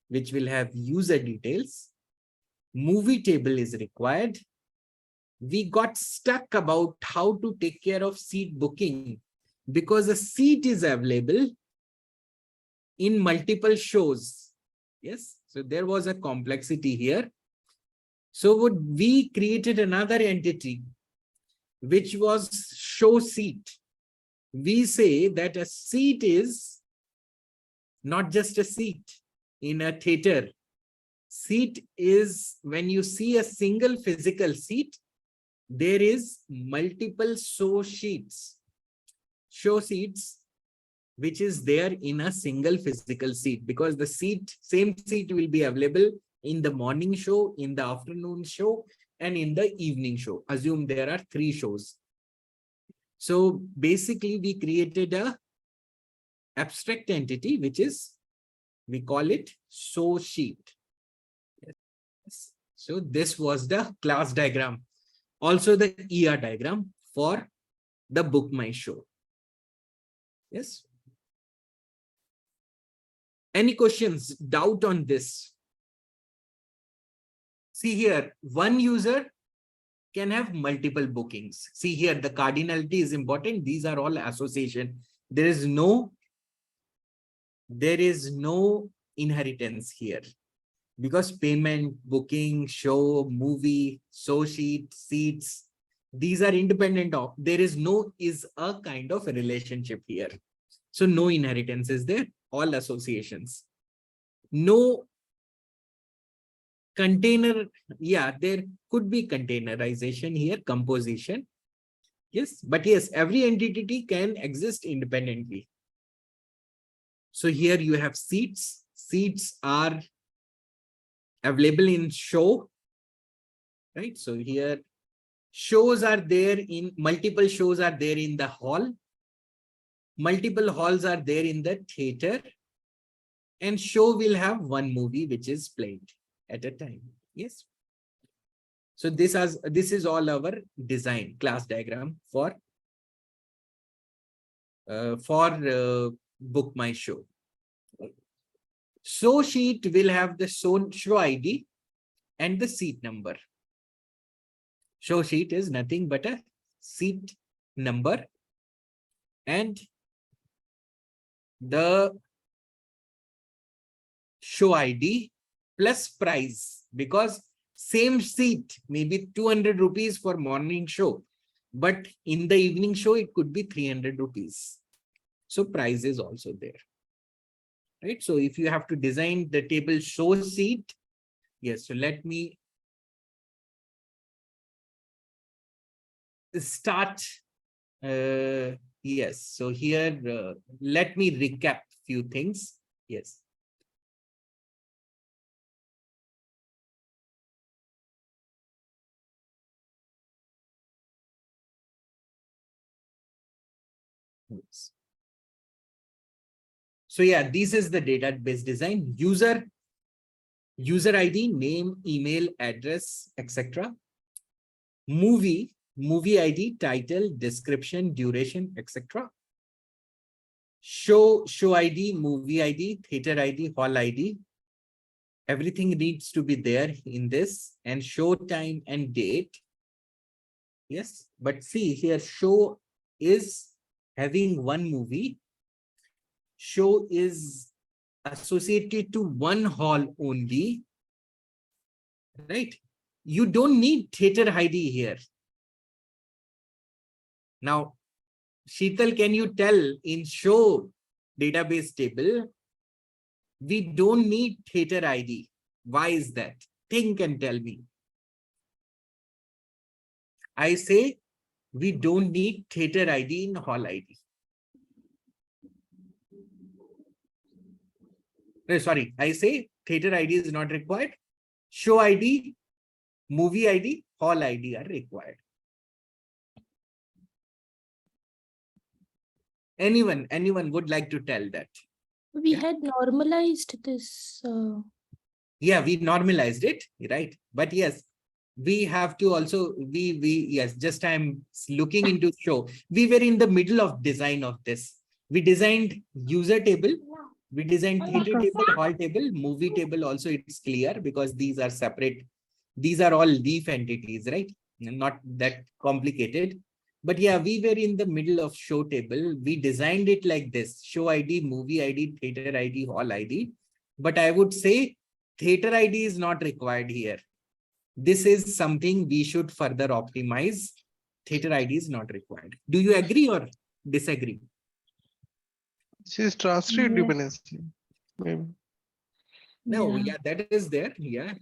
Speaker 1: which will have user details. Movie table is required. we got stuck about how to take care of seat booking because a seat is available in multiple shows. Yes, so there was a complexity here. So we created another entity, which was show seat. We say that a seat is not just a seat in a theater. Seat is when you see a single physical seat, there is multiple show seats, which is there in a single physical seat, because the same seat will be available in the morning show, in the afternoon show, and in the evening show. Assume there are 3 shows. So basically we created a abstract entity, which is, we call it show sheet. Yes. So this was the class diagram, also the ER diagram for the Book My Show. Yes. Any questions, doubt on this? See here, one user can have multiple bookings. See here, the cardinality is important. These are all association. There is no inheritance here, because payment, booking, show, movie, show sheet, seats, these are independent of, there is a kind of a relationship here. So no inheritance is there, all associations. No container, yeah, there could be containerization here, composition. Yes, but yes, every entity can exist independently. So here you have seats. Seats are available in show, right? So here shows are there in, multiple shows are there in the hall. Multiple halls are there in the theater. And show will have one movie which is played at a time. Yes. So this is all our design class diagram for Book My Show. Show sheet will have the show ID and the seat number. Show sheet is nothing but a seat number and the show ID plus price, because same seat may be 200 rupees for morning show, but in the evening show it could be 300 rupees. So price is also there, right? So if you have to design the table show seat, yes, so let me start. Yes, so here let me recap few things. Yes. Yes. So yeah, this is the database design. User ID, name, email, address, etc. Movie ID, title, description, duration, etc. Show ID, movie ID, theater ID, hall ID. Everything needs to be there in this, and show time and date. Yes, but see here, show is having one movie. Show is associated to one hall only, right? You don't need theater ID here. Now, Sheetal, can you tell in show database table, we don't need theater ID. Why is that? Think and tell me. I say we don't need theater ID in hall ID. No, sorry, I say theater ID is not required. Show ID, movie ID, hall ID are required. Anyone would like to tell that?
Speaker 3: We
Speaker 1: Yeah.
Speaker 3: had normalized this.
Speaker 1: Yeah, we normalized it, right? But yes, we have to also, yes, just I'm looking into show. We were in the middle of design of this. We designed user table. We designed theater table, hall table, movie table. Also, it's clear because these are separate. These are all leaf entities, right? not that complicated. But yeah, we were in the middle of show table. We designed it like this: show ID, movie ID, theater ID, hall ID. But I would say theater ID is not required here. This is something we should further optimize. Theater ID is not required. Do you agree or disagree?
Speaker 9: This is transitive
Speaker 8: Yes.
Speaker 9: dependency. Maybe.
Speaker 1: No,
Speaker 8: Yeah.
Speaker 1: yeah, that is there. Yeah,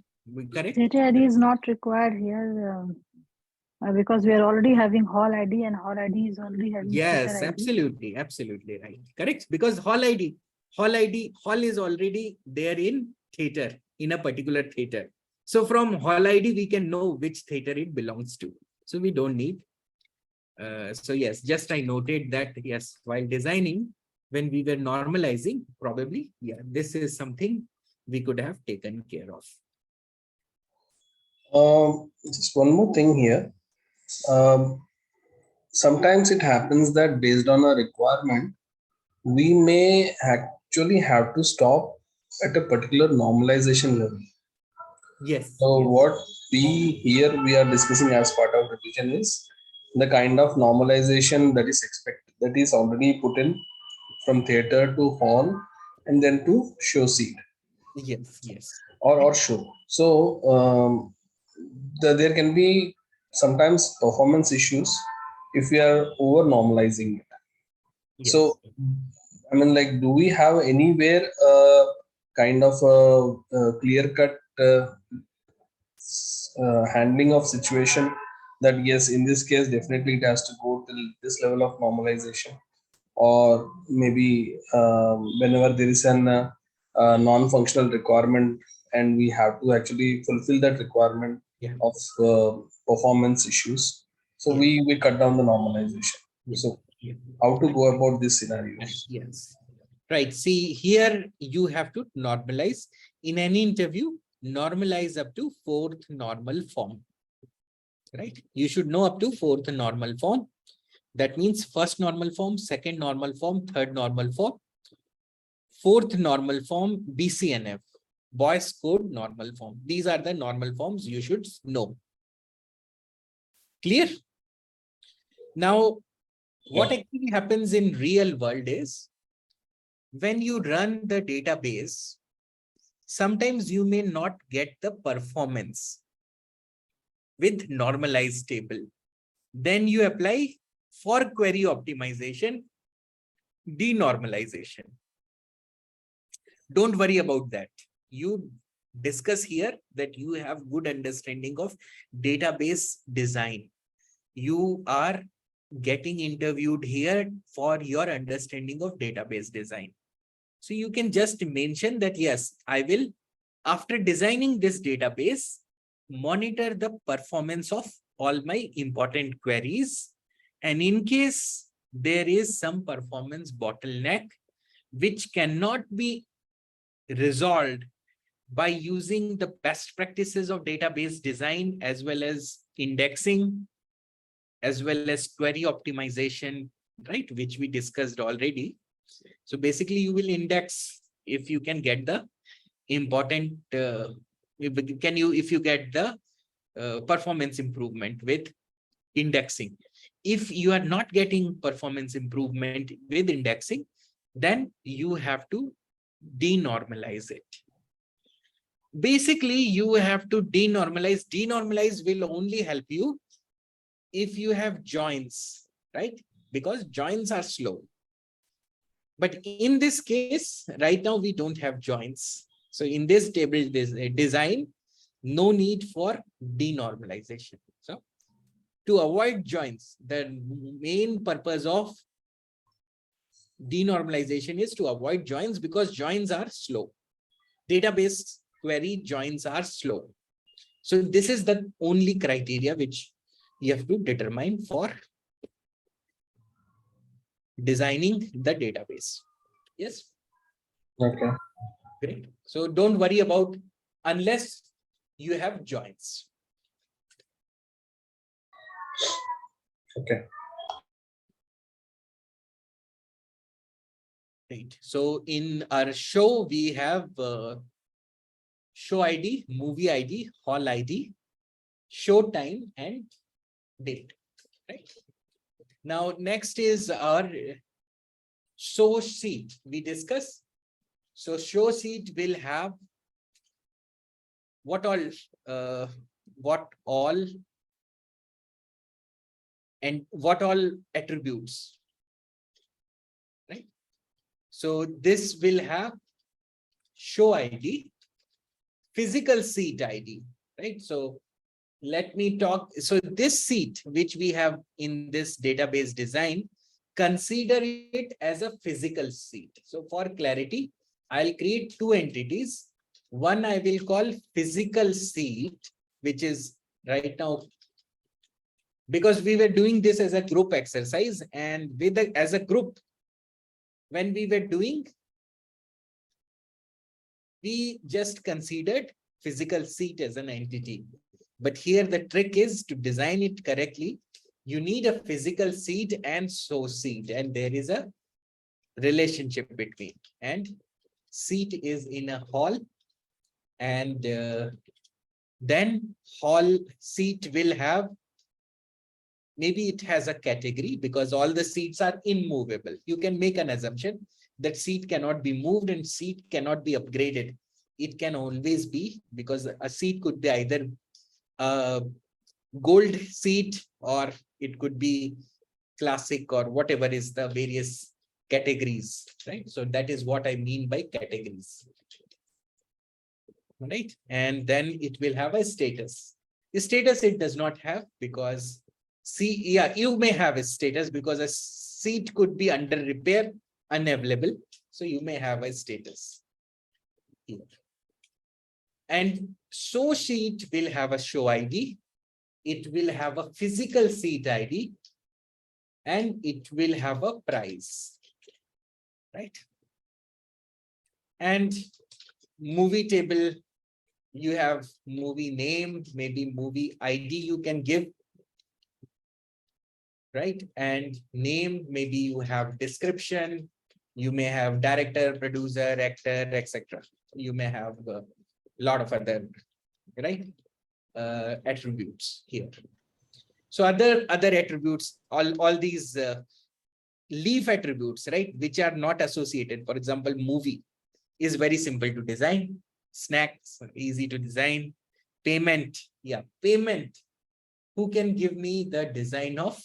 Speaker 1: correct.
Speaker 8: Data ID is not required here because we are already having hall ID and hall ID is already having theater
Speaker 1: Yes,
Speaker 8: ID.
Speaker 1: absolutely, absolutely right. Correct. Because hall ID, hall is already there in theater, in a particular theater. So from hall ID, we can know which theater it belongs to. So we don't need. So yes, just I noted that, yes, while designing, when we were normalizing, probably, yeah, this is something we could have taken care of.
Speaker 5: Just one more thing here. Sometimes it happens that based on a requirement, we may actually have to stop at a particular normalization level.
Speaker 1: Yes.
Speaker 5: So
Speaker 1: Yes.
Speaker 5: what we are discussing as part of revision is the kind of normalization that is expected, that is already put in from theater to hall and then to show seat
Speaker 1: Yes. Yes.
Speaker 5: or show. So there can be sometimes performance issues if we are over normalizing it.
Speaker 1: Yes.
Speaker 5: So I mean, like, do we have anywhere kind of a clear cut handling of situation that yes, in this case definitely it has to go till this level of normalization, or maybe whenever there is an non-functional requirement and we have to actually fulfill that requirement
Speaker 1: Yeah.
Speaker 5: of performance issues, so
Speaker 1: Yeah.
Speaker 5: we cut down the normalization.
Speaker 1: Yeah.
Speaker 5: So
Speaker 1: Yeah.
Speaker 5: how to go about these scenarios?
Speaker 1: Yes. Right. See, here you have to normalize. In any interview, normalize up to 4th normal form. Right. You should know up to 4th normal form. That means first normal form, second normal form, third normal form, 4th normal form, BCNF, Boyce Code normal form. These are the normal forms you should know. Clear? Now, what actually happens in real world is when you run the database, sometimes you may not get the performance with normalized table. Then you apply for query optimization, denormalization. Don't worry about that. You discuss here that you have good understanding of database design. You are getting interviewed here for your understanding of database design. So you can just mention that, yes, I will, after designing this database, monitor the performance of all my important queries. And in case there is some performance bottleneck, which cannot be resolved by using the best practices of database design, as well as indexing, as well as query optimization, right, which we discussed already. So basically you will index if you can get the important, if you get the performance improvement with indexing. If you are not getting performance improvement with indexing, then you have to denormalize it. Basically, you have to denormalize. Denormalize will only help you if you have joins, right? Because joins are slow. But in this case, right now, we don't have joins. So in this table design, no need for denormalization. So to avoid joins, the main purpose of denormalization is to avoid joins, because joins are slow. Database query joins are slow. So this is the only criteria which you have to determine for designing the database. Yes.
Speaker 5: Okay.
Speaker 1: Great. So don't worry about unless you have joins.
Speaker 5: Okay.
Speaker 1: Right. So in our show, we have show ID, movie ID, hall ID, show time, and date, right? Now, next is our show sheet. We discuss. So show sheet will have what all, and what all attributes, right? So this will have show ID, physical seat ID, right? So let me talk. So this seat, which we have in this database design, consider it as a physical seat. So for clarity, I'll create two entities. One I will call physical seat, which is right now, because we were doing this as a group exercise, and with as a group, when we were doing, we just considered physical seat as an entity. But here the trick is to design it correctly. You need a physical seat and show seat, and there is a relationship between. And seat is in a hall, and then hall seat will have, maybe it has a category because all the seats are immovable. You can make an assumption that seat cannot be moved and seat cannot be upgraded. It can always be, because a seat could be either a gold seat or it could be classic or whatever is the various categories, right? So that is what I mean by categories, right? And then it will have a status. The status it does not have, because you may have a status because a seat could be under repair, unavailable. So you may have a status here. And show sheet will have a show ID. It will have a physical seat ID, and it will have a price, right? And movie table, you have movie name, maybe movie ID you can give, right? And name, maybe you have description, you may have director, producer, actor, etc. You may have a lot of other, right, attributes here. So other attributes, all these leaf attributes, right, which are not associated. For example, movie is very simple to design. Snacks, easy to design. Payment, yeah, payment. Who can give me the design of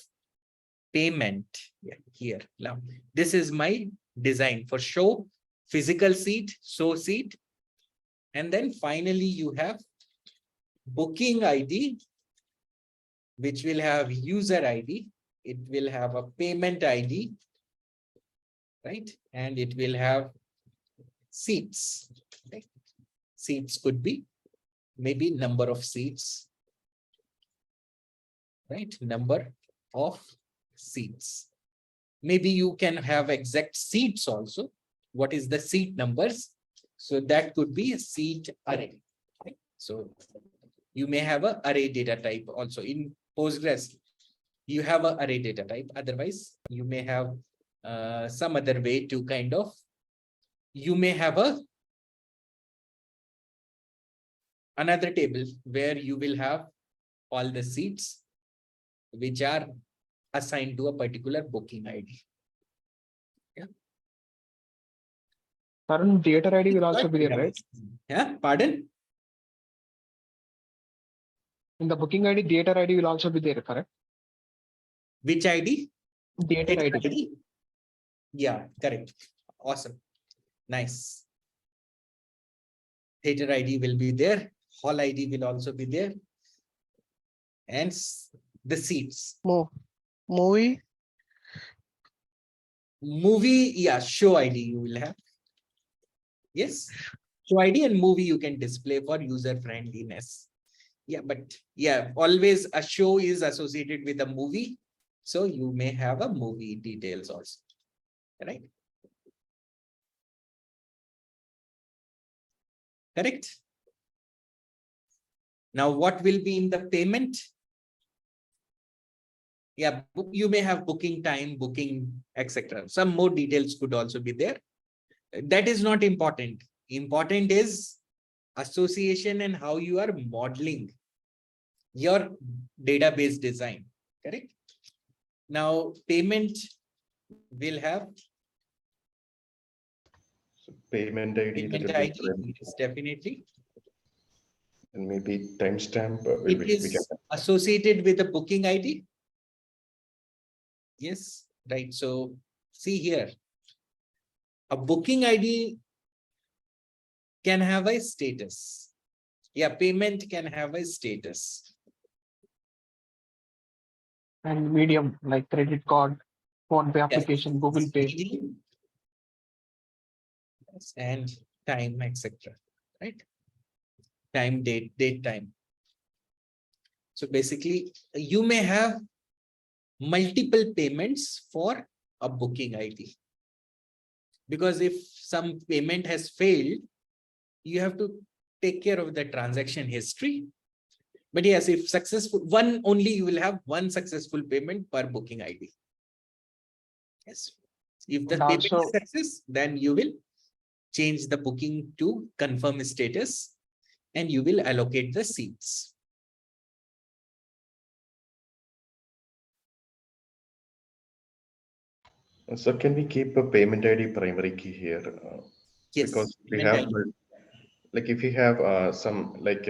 Speaker 1: payment? Yeah, here. Now, this is my design for show, physical seat, show seat. And then finally you have booking ID, which will have user ID. It will have a payment ID, right? And it will have seats, right? Seats could be maybe number of seats, right? Number of seats. Maybe you can have exact seats also. What is the seat numbers? So that could be a seat array, right? So you may have a array data type also. In Postgres, you have an array data type. Otherwise, you may have some other way to kind of, you may have another table where you will have all the seats which are assigned to a particular booking ID. Yeah.
Speaker 7: Current data ID will also be there, right?
Speaker 1: Yeah, pardon?
Speaker 7: In the booking ID, data ID will also be there, correct?
Speaker 1: Which ID?
Speaker 7: Data ID.
Speaker 1: Yeah, correct. Awesome. Nice. Theater ID will be there. Hall ID will also be there. And the seats.
Speaker 9: Movie.
Speaker 1: Movie, yeah, show ID you will have. Yes. Show ID and movie you can display for user friendliness. Yeah, but yeah, always a show is associated with a movie. So you may have a movie details also, right? Correct. Now, what will be in the payment? Yeah, you may have booking time, booking, etc. Some more details could also be there. That is not important. Important is association and how you are modeling your database design. correct? Now payment will have
Speaker 2: So payment ID that
Speaker 1: payment
Speaker 2: will be
Speaker 1: ID,
Speaker 2: given,
Speaker 1: yes, definitely.
Speaker 2: and maybe timestamp will
Speaker 1: It
Speaker 2: be we can.
Speaker 1: is associated with the booking ID. Yes, right. So see here, a booking ID can have a status. Yeah, payment can have a status.
Speaker 7: And medium like credit card, phone pay
Speaker 1: Yes,
Speaker 7: application, Google Pay.
Speaker 1: medium, yes, and time, etc. Right? Time, date, time. So basically, you may have multiple payments for a booking ID. Because if some payment has failed, you have to take care of the transaction history. But yes, if successful, one only you will have one successful payment per booking ID. Yes. If the
Speaker 7: And
Speaker 1: payment is
Speaker 7: also,
Speaker 1: success, then you will change the booking to confirm status and you will allocate the seats.
Speaker 2: So can we keep a payment ID primary key here?
Speaker 1: Yes.
Speaker 2: Because we
Speaker 1: payment
Speaker 2: have,
Speaker 1: ID.
Speaker 2: like if we have some, like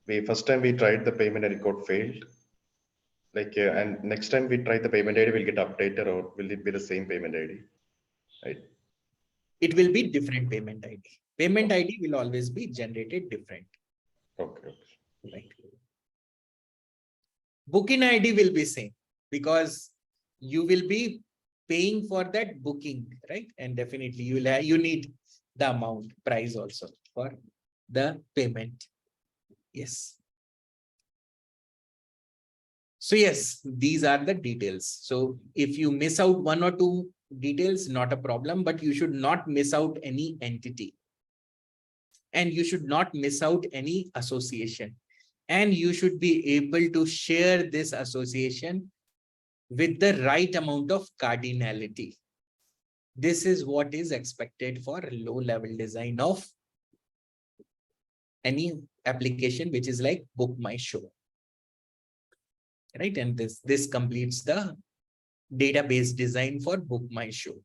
Speaker 2: we first time we tried the payment and it got failed. Like, and next time we try the payment ID will get updated, or will it be the same payment ID? Right.
Speaker 1: It will be different payment ID. Payment ID will always be generated different.
Speaker 2: Okay.
Speaker 1: Right. Booking ID will be same because you will be paying for that booking, right? And definitely you will have, you need the amount price also for the payment. Yes. So yes, these are the details. So if you miss out one or two details, not a problem, but you should not miss out any entity. And you should not miss out any association. And you should be able to share this association with the right amount of cardinality. This is what is expected for low-level design of any application, which is like Book My Show. Right, and this completes the database design for Book My Show.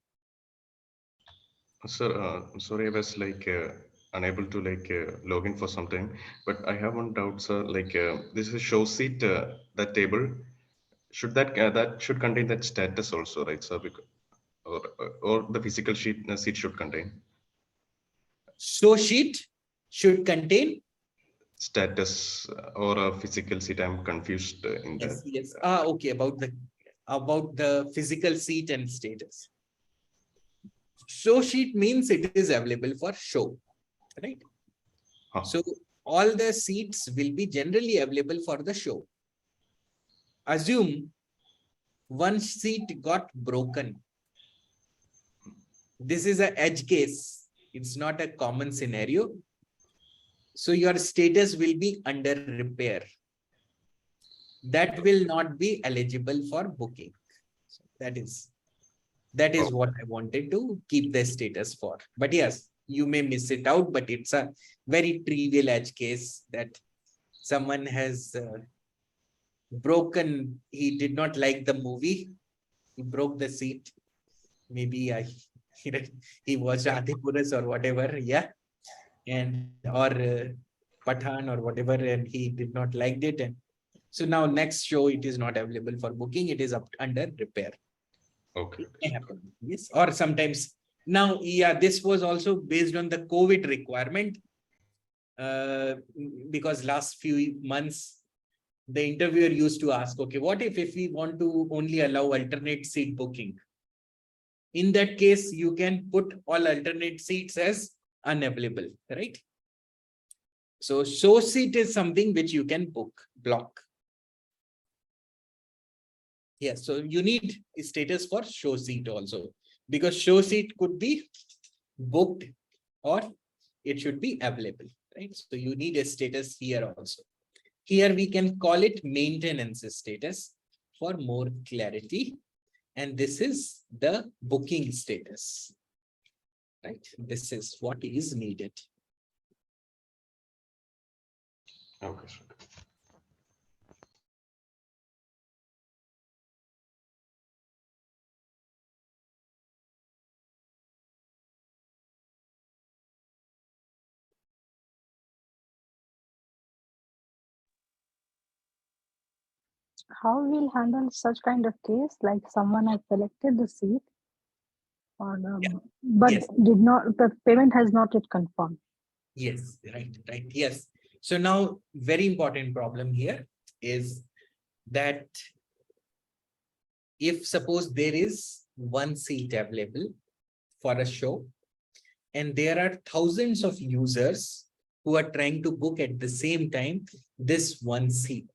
Speaker 2: Sir, sorry, I was like unable to like log in for some time, but I have one doubt, sir. Like this is show sheet, that table. Should that should contain that status also, right, sir? Because, or the physical sheet should contain
Speaker 1: Show sheet should contain.
Speaker 2: status or a physical sheet. I'm confused in that.
Speaker 1: Yes. Okay. About the physical seat and status. Show sheet means it is available for show, right?
Speaker 2: Huh.
Speaker 1: So all the seats will be generally available for the show. Assume one seat got broken. This is an edge case. It's not a common scenario. So your status will be under repair. That will not be eligible for booking. So that is what I wanted to keep the status for. But yes, you may miss it out, but it's a very trivial edge case that someone has broken. He did not like the movie. He broke the seat. Maybe he watched Adipurus or whatever. Yeah. And or Pathan or whatever, and he did not like it. And so now next show, it is not available for booking. It is up under repair.
Speaker 2: Okay.
Speaker 1: It may happen. Yes. Or sometimes now, yeah, this was also based on the COVID requirement. Because last few months, the interviewer used to ask, okay, what if we want to only allow alternate seat booking? In that case, you can put all alternate seats as unavailable, right? So show seat is something which you can block. Yes, so you need a status for show seat also, because show seat could be booked or it should be available, right? So you need a status here also. Here we can call it maintenance status for more clarity. And this is the booking status, right? This is what is needed.
Speaker 2: Okay, sir.
Speaker 8: how we'll handle such kind of case, like someone has selected the seat, or but
Speaker 1: Yes.
Speaker 8: did not, the payment has not yet confirmed.
Speaker 1: Yes, right. Yes. So now, very important problem here is that if suppose there is one seat available for a show, and there are thousands of users who are trying to book at the same time this one seat.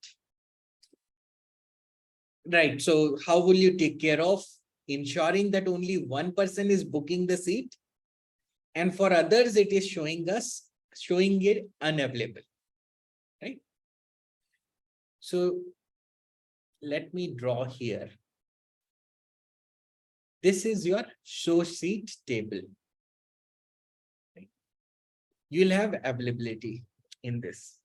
Speaker 1: Right. So how will you take care of ensuring that only one person is booking the seat, and for others it is showing it unavailable, right? So let me draw here. This is your show seat table. Right? You'll have availability in this.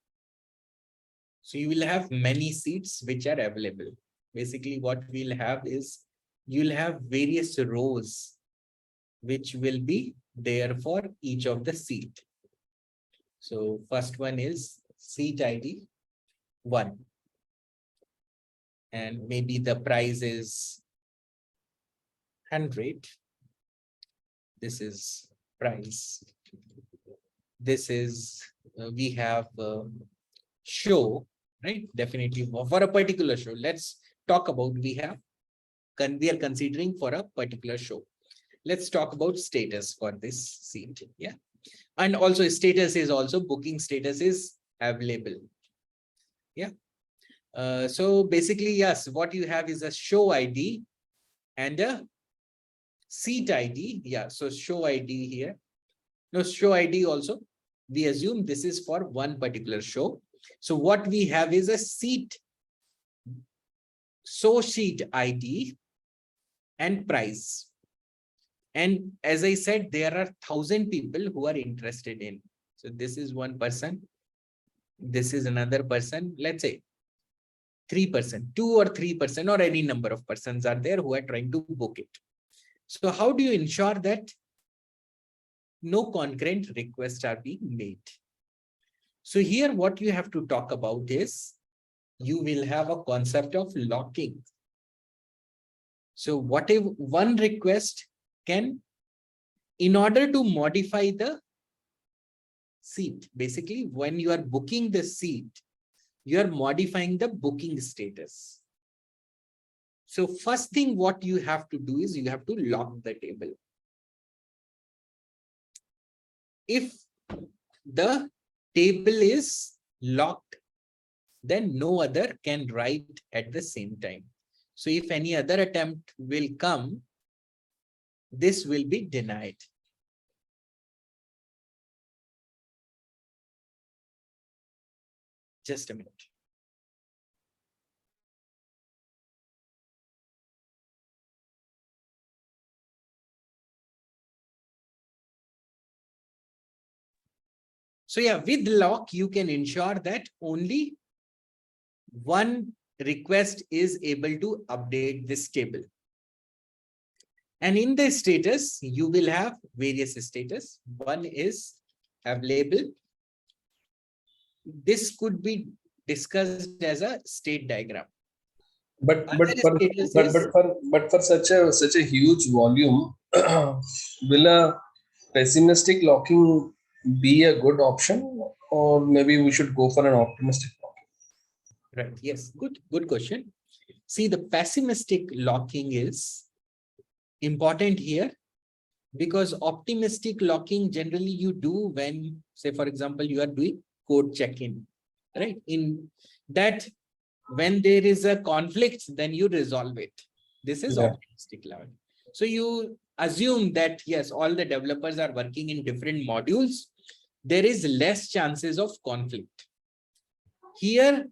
Speaker 1: So you will have many seats which are available. Basically what we'll have is you'll have various rows which will be there for each of the seat. So first one is seat ID 1. And maybe the price is 100. This is price. This is, we have show, right? Definitely for a particular show. Let's talk about, we are considering for a particular show. Let's talk about status for this seat. Yeah. And also status is also booking status is available. Yeah. So basically, yes, what you have is a show ID and a seat ID. Yeah. So show ID here. No, show ID also. We assume this is for one particular show. So what we have is a seat, show sheet ID and price. And as I said, there are 1,000 people who are interested in. So this is one person. This is another person. Let's say 3%, 2 or 3%, or any number of persons are there who are trying to book it. So how do you ensure that no concurrent requests are being made? So here what you have to talk about is you will have a concept of locking. So what if one request can, in order to modify the seat, basically when you are booking the seat, you are modifying the booking status. So first thing what you have to do is you have to lock the table. If the table is locked, then no other can write at the same time. So if any other attempt will come, this will be denied. Just a minute. So yeah, with lock, you can ensure that only one request is able to update this table. And in the status, you will have various status. One is available. This could be discussed as a state diagram.
Speaker 5: But
Speaker 1: Other status
Speaker 5: for such a huge volume, will a pessimistic locking be a good option, or maybe we should go for an optimistic locking?
Speaker 1: Right. Yes. Good question. See, the pessimistic locking is important here because optimistic locking generally you do when, say, for example, you are doing code check-in, right? In that, when there is a conflict, then you resolve it. This is optimistic locking. So you assume that, yes, all the developers are working in different modules. There is less chances of conflict. Here,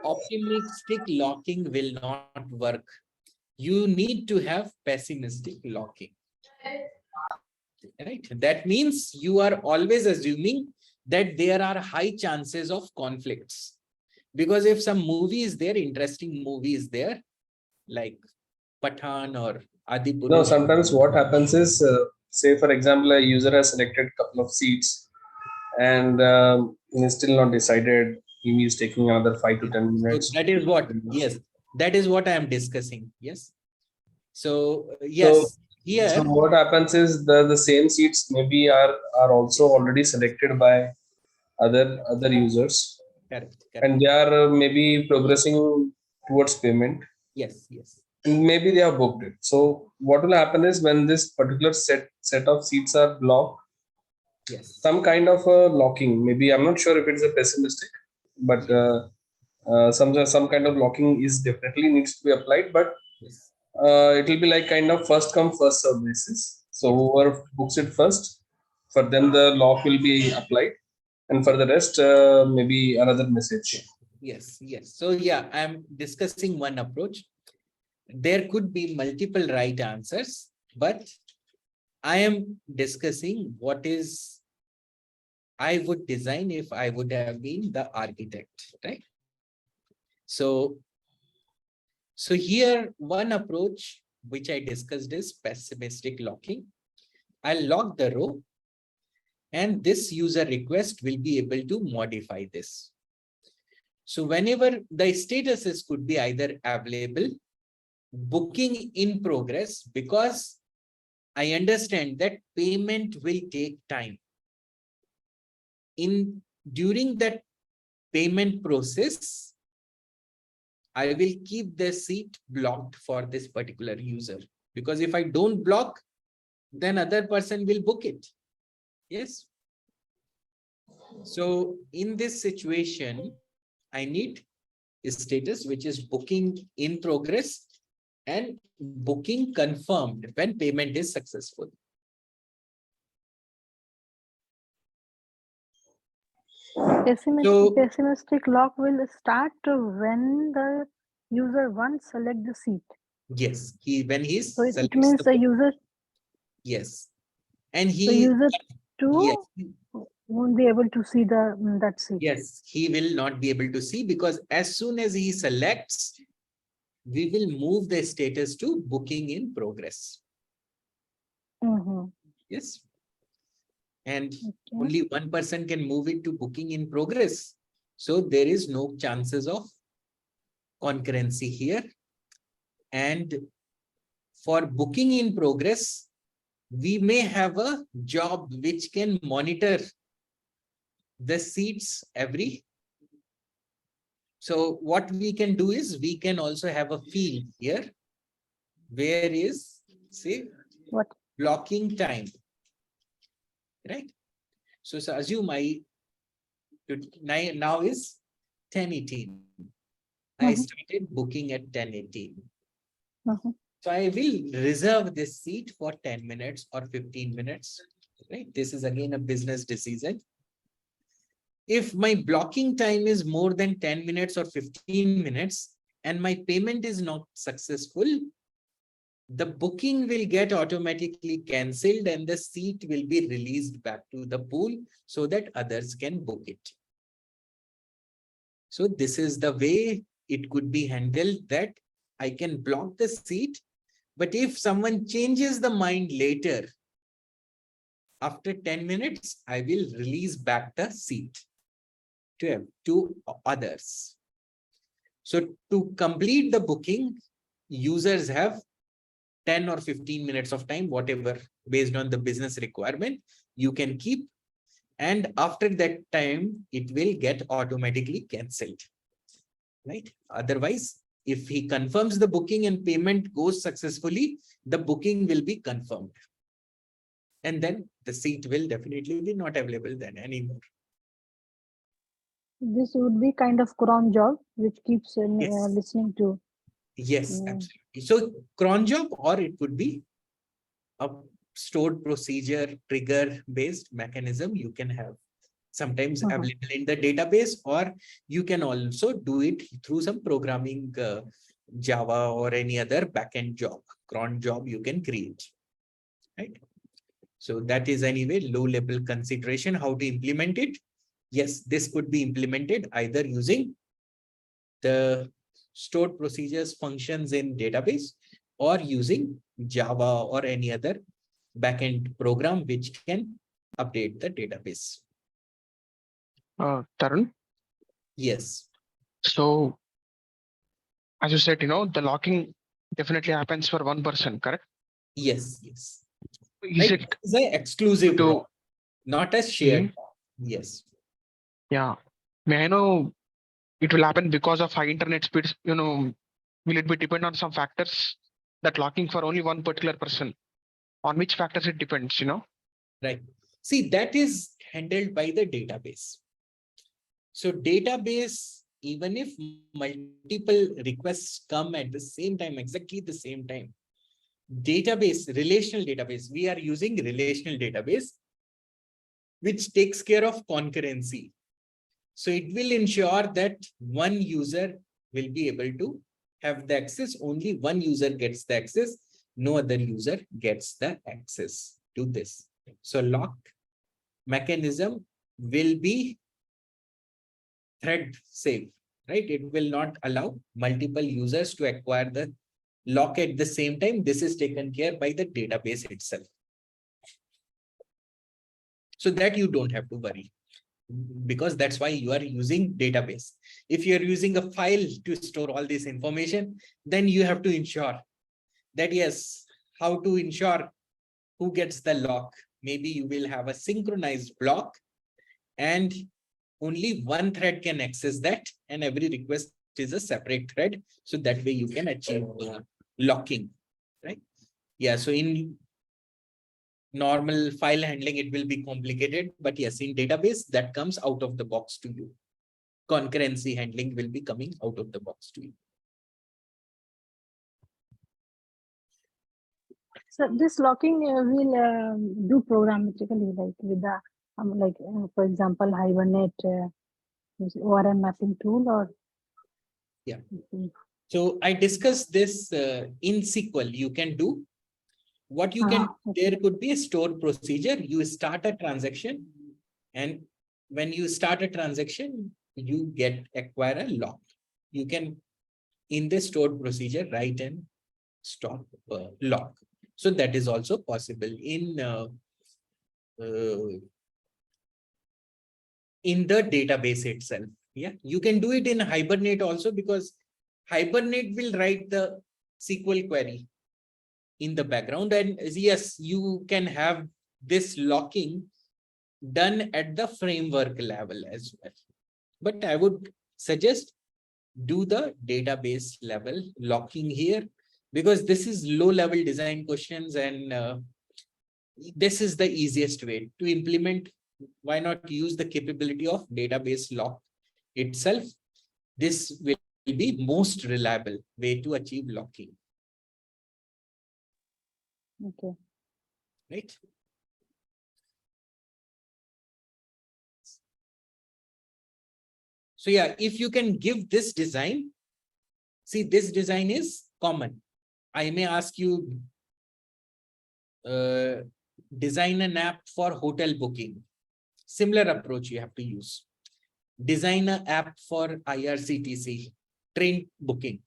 Speaker 1: optimistic locking will not work. You need to have pessimistic locking. Right? That means you are always assuming that there are high chances of conflicts. Because if some movie is there, interesting movie is there, like Pathan or Adipurush.
Speaker 5: No, sometimes what happens is, say for example, a user has selected a couple of seats and he's still not decided. He is taking another 5 to 10 minutes.
Speaker 1: So that is what, yes, That is what I am discussing. Yes. So yes, here.
Speaker 5: So what happens is the same seats maybe are also already selected by other users,
Speaker 1: Correct.
Speaker 5: and they are maybe progressing towards payment,
Speaker 1: Yes. Yes.
Speaker 5: and maybe they have booked it. So what will happen is when this particular set of seats are blocked,
Speaker 1: Yes.
Speaker 5: some kind of a locking. Maybe I'm not sure if it's a pessimistic, but some kind of locking is definitely needs to be applied. But
Speaker 1: Yes.
Speaker 5: it will be like kind of first come first serve basis. So
Speaker 1: Yes.
Speaker 5: whoever books it first, for them the lock will be applied, and for the rest maybe another message.
Speaker 1: Yes. Yes. So yeah, I'm discussing one approach. There could be multiple right answers, but I am discussing what is I would design if I would have been the architect, right? So here one approach which I discussed is pessimistic locking. I'll lock the row and this user request will be able to modify this. So whenever the statuses could be either available, booking in progress, because I understand that payment will take time. During that payment process, I will keep the seat blocked for this particular user, because if I don't block, then other person will book it. Yes. So in this situation, I need a status which is booking in progress and booking confirmed when payment is successful.
Speaker 8: Pessimistic lock will start when the user once select the seat.
Speaker 1: Yes, when he's
Speaker 8: So it means the user.
Speaker 1: Yes, and
Speaker 8: The
Speaker 1: he.
Speaker 8: user
Speaker 1: Yes.
Speaker 8: won't be able to see that seat.
Speaker 1: Yes, he will not be able to see, because as soon as he selects, we will move the status to booking in progress. Yes. And only one person can move it to booking in progress. So there is no chances of concurrency here. And for booking in progress, we may have a job which can monitor the seats every. So what we can do is we can also have a field here where is, say,
Speaker 8: what
Speaker 1: blocking time, right? So assume now is 10:18. I started booking at 10:18. So I will reserve this seat for 10 minutes or 15 minutes, right? This is again a business decision. If my blocking time is more than 10 minutes or 15 minutes and my payment is not successful, the booking will get automatically cancelled and the seat will be released back to the pool so that others can book it. So this is the way it could be handled, that I can block the seat, but if someone changes the mind later, after 10 minutes, I will release back the seat to others. So to complete the booking, users have 10 or 15 minutes of time, whatever, based on the business requirement, you can keep. And after that time, it will get automatically cancelled, right? Otherwise, if he confirms the booking and payment goes successfully, the booking will be confirmed. And then the seat will definitely be not available then anymore.
Speaker 8: This would be kind of cron job, which keeps listening to.
Speaker 1: Yes, absolutely. So cron job, or it could be a stored procedure trigger based mechanism you can have sometimes available in the database, or you can also do it through some programming Java or any other backend job, cron job you can create, right? So that is anyway low level consideration. How to implement it? Yes, this could be implemented either using the stored procedures functions in database or using Java or any other backend program which can update the database.
Speaker 7: Tarun?
Speaker 1: Yes.
Speaker 7: So as you said, the locking definitely happens for one person, correct?
Speaker 1: Yes, yes.
Speaker 7: Is
Speaker 1: Right?
Speaker 7: it
Speaker 1: It's an exclusive
Speaker 7: to,
Speaker 1: block, not a shared block. Yes.
Speaker 7: yeah, may I know it will happen because of high internet speeds, will it be depend on some factors that locking for only one particular person? On which factors it depends,
Speaker 1: Right. See, that is handled by the database. So database, even if multiple requests come at the same time, exactly the same time, database, relational database, we are using relational database, which takes care of concurrency. So it will ensure that one user will be able to have the access, only one user gets the access, no other user gets the access to this. So lock mechanism will be thread safe, right? It will not allow multiple users to acquire the lock at the same time. This is taken care by the database itself. So that you don't have to worry, because that's why you are using database. If you're using a file to store all this information, then you have to ensure that, yes, how to ensure who gets the lock. Maybe you will have a synchronized block and only one thread can access that, and every request is a separate thread. So that way you can achieve locking, right? Yeah, so in normal file handling, it will be complicated, but yes, in database, that comes out of the box to you. Concurrency handling will be coming out of the box to you.
Speaker 8: So this locking will do programmatically, like with the for example, Hibernate ORM mapping tool, or
Speaker 1: Yeah. So I discussed this in SQL. You can do what you can.
Speaker 8: okay.
Speaker 1: There could be a stored procedure. You start a transaction, and when you start a transaction, you acquire a lock. You can, in the stored procedure, write and stop lock. So that is also possible in the database itself. Yeah, you can do it in Hibernate also, because Hibernate will write the SQL query in the background. And yes, you can have this locking done at the framework level as well. But I would suggest do the database level locking here, because this is low level design questions, and this is the easiest way to implement. Why not use the capability of database lock itself? This will be most reliable way to achieve locking.
Speaker 8: Okay.
Speaker 1: Right? So yeah, if you can give this design, see, this design is common. I may ask you, design an app for hotel booking. Similar approach you have to use. Design an app for IRCTC, train booking,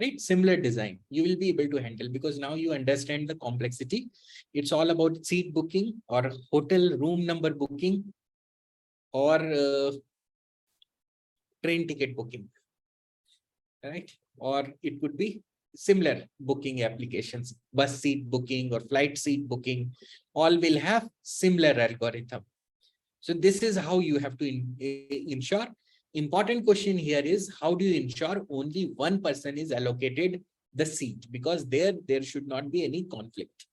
Speaker 1: right? Similar design. You will be able to handle, because now you understand the complexity. It's all about seat booking or hotel room number booking or train ticket booking, right? Or it could be similar booking applications, bus seat booking or flight seat booking, all will have similar algorithm. So this is how you have to ensure. Important question here is, how do you ensure only one person is allocated the seat? Because there should not be any conflict.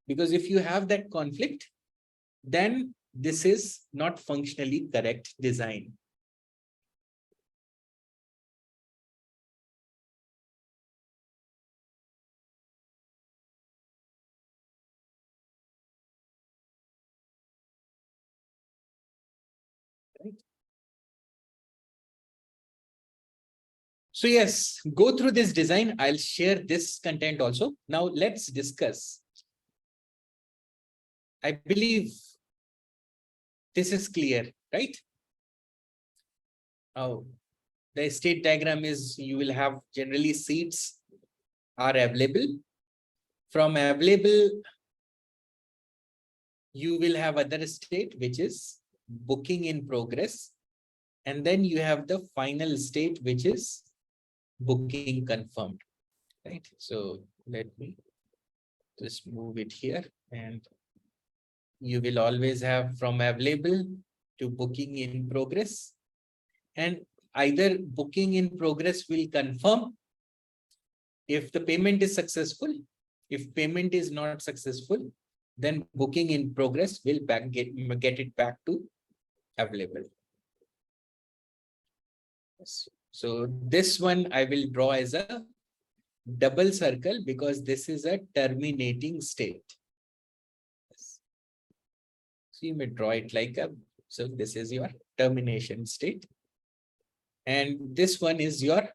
Speaker 1: Because if you have that conflict, then this is not functionally correct design. Right? So yes, go through this design. I'll share this content also. Now let's discuss. I believe this is clear, right? Oh, the state diagram is, you will have generally seats are available. From available, you will have other state, which is booking in progress. And then you have the final state, which is booking confirmed, right? So let me just move it here, and you will always have from available to booking in progress, and either booking in progress will confirm if the payment is successful. If payment is not successful, then booking in progress will get it back to available. Yes. So this one I will draw as a double circle because this is a terminating state. Yes. So you may draw it like a, so this is your termination state. And this one is your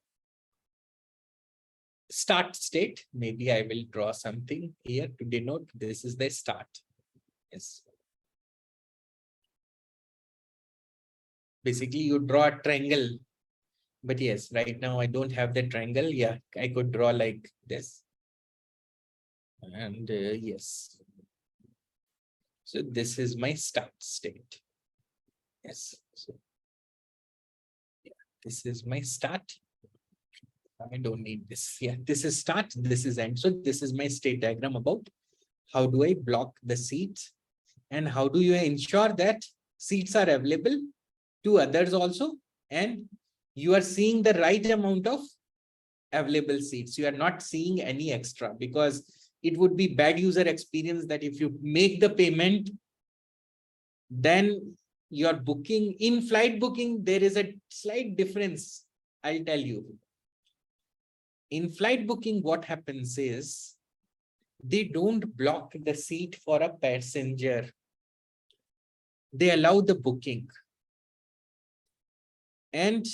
Speaker 1: start state. Maybe I will draw something here to denote this is the start. Yes. Basically, you draw a triangle. But yes, right now I don't have the triangle. Yeah, I could draw like this. And yes. So this is my start state. Yes. So yeah, this is my start. I don't need this. Yeah, this is start, this is end. So this is my state diagram about how do I block the seats and how do you ensure that seats are available to others also, and you are seeing the right amount of available seats. You are not seeing any extra, because it would be bad user experience that if you make the payment, then your booking in flight booking, there is a slight difference. I'll tell you. In flight booking, what happens is they don't block the seat for a passenger. They allow the booking. And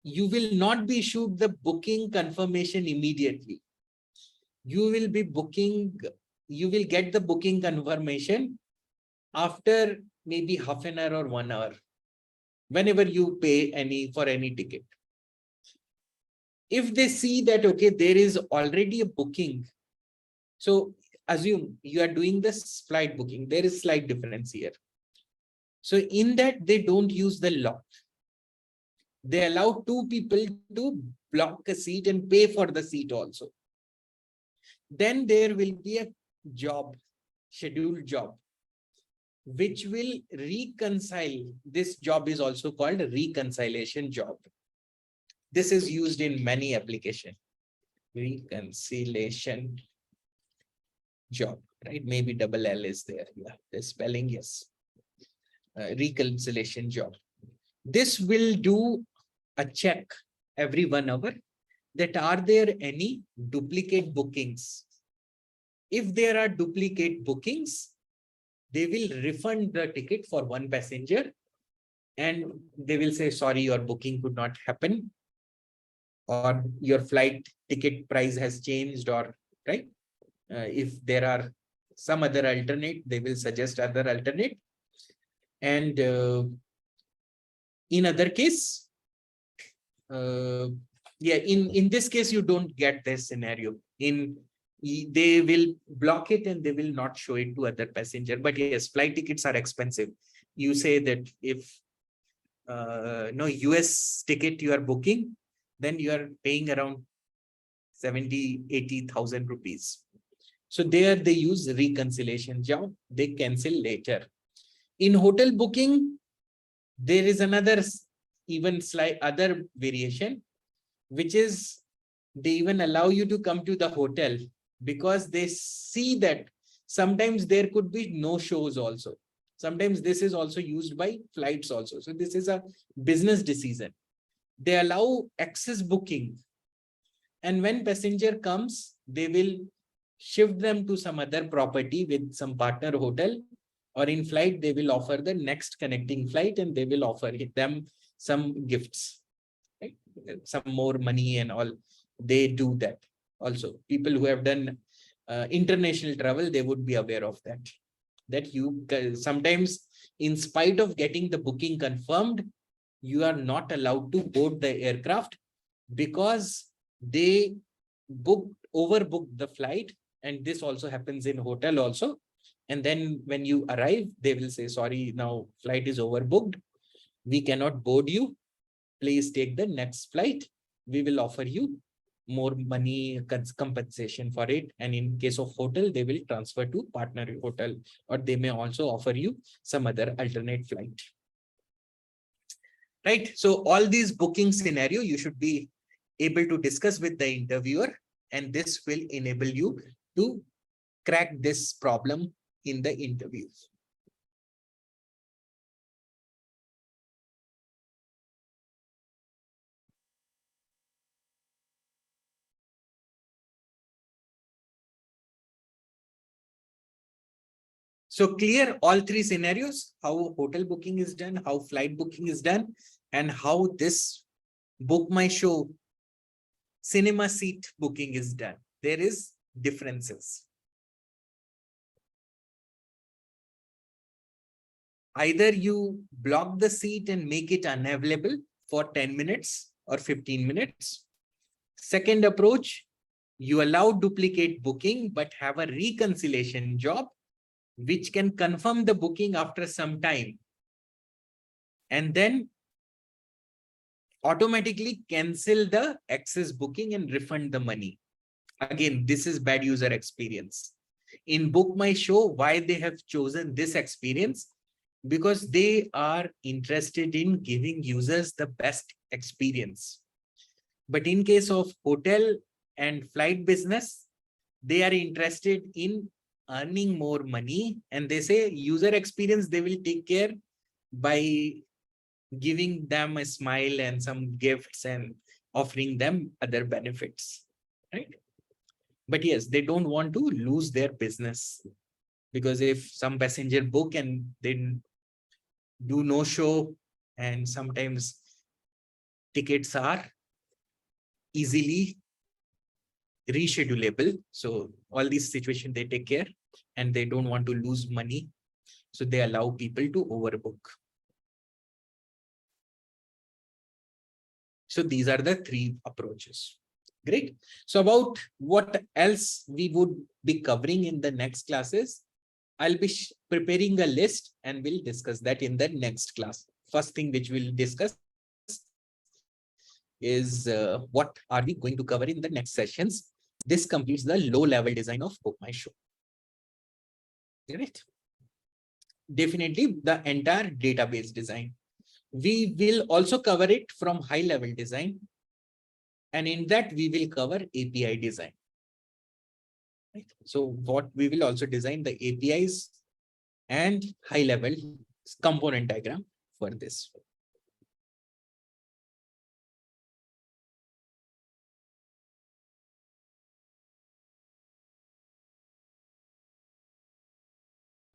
Speaker 1: you will not be issued the booking confirmation immediately. You will be booking, you will get the booking confirmation after maybe half an hour or 1 hour, whenever you pay for any ticket. If they see that, okay, there is already a booking. So assume you are doing this flight booking, there is slight difference here. So in that, they don't use the lock. They allow two people to block a seat and pay for the seat also. Then there will be a job, scheduled job, which will reconcile. This job is also called a reconciliation job. This is used in many applications. Reconciliation job, right? Maybe double L is there. Yeah, the spelling, yes. Reconciliation job. This will do a check every 1 hour that are there any duplicate bookings. If there are duplicate bookings, they will refund the ticket for one passenger and they will say, sorry, your booking could not happen, or your flight ticket price has changed, or right. If there are some other alternate, they will suggest other alternate. And in other case, yeah, in this case, you don't get this scenario. They will block it and they will not show it to other passenger. But yes, flight tickets are expensive. You say that if no US ticket you are booking, then you are paying around 70,000-80,000 rupees. So there they use reconciliation job. They cancel later. In hotel booking, there is another even slight other variation, which is they even allow you to come to the hotel because they see that sometimes there could be no shows also. Sometimes this is also used by flights also. So this is a business decision. They allow access booking. And when passenger comes, they will shift them to some other property with some partner hotel, or in flight, they will offer the next connecting flight and they will offer them some gifts, right? Some more money and all. They do that also. People who have done international travel, they would be aware of that. That you sometimes, in spite of getting the booking confirmed, you are not allowed to board the aircraft because they overbooked the flight. And this also happens in hotel also. And then when you arrive, they will say, sorry, now flight is overbooked. We cannot board you. Please take the next flight. we will offer you more money compensation for it. And in case of hotel, they will transfer to partner hotel, or they may also offer you some other alternate flight. Right. So all these booking scenario, you should be able to discuss with the interviewer, and this will enable you to crack this problem in the interview. So clear all three scenarios, how hotel booking is done, how flight booking is done, and how this book my show cinema seat booking is done. There is differences. Either you block the seat and make it unavailable for 10 minutes or 15 minutes. Second approach, you allow duplicate booking, but have a reconciliation job, which can confirm the booking after some time, and then automatically cancel the excess booking and refund the money. Again, this is bad user experience. In Book My Show, why they have chosen this experience? Because they are interested in giving users the best experience. But in case of hotel and flight business, they are interested in earning more money, and they say user experience they will take care by giving them a smile and some gifts and offering them other benefits, right? But yes, they don't want to lose their business, because if some passenger book and they do no show, and sometimes tickets are easily reschedulable. So all these situations they take care, and they don't want to lose money. So they allow people to overbook. So these are the three approaches. Great. So about what else we would be covering in the next classes, I'll be preparing a list and we'll discuss that in the next class. First thing which we'll discuss is what are we going to cover in the next sessions. This completes the low level design of Book My Show. Right. Definitely the entire database design. We will also cover it from high level design. And in that we will cover API design. Right. So what we will also design the APIs and high level component diagram for this.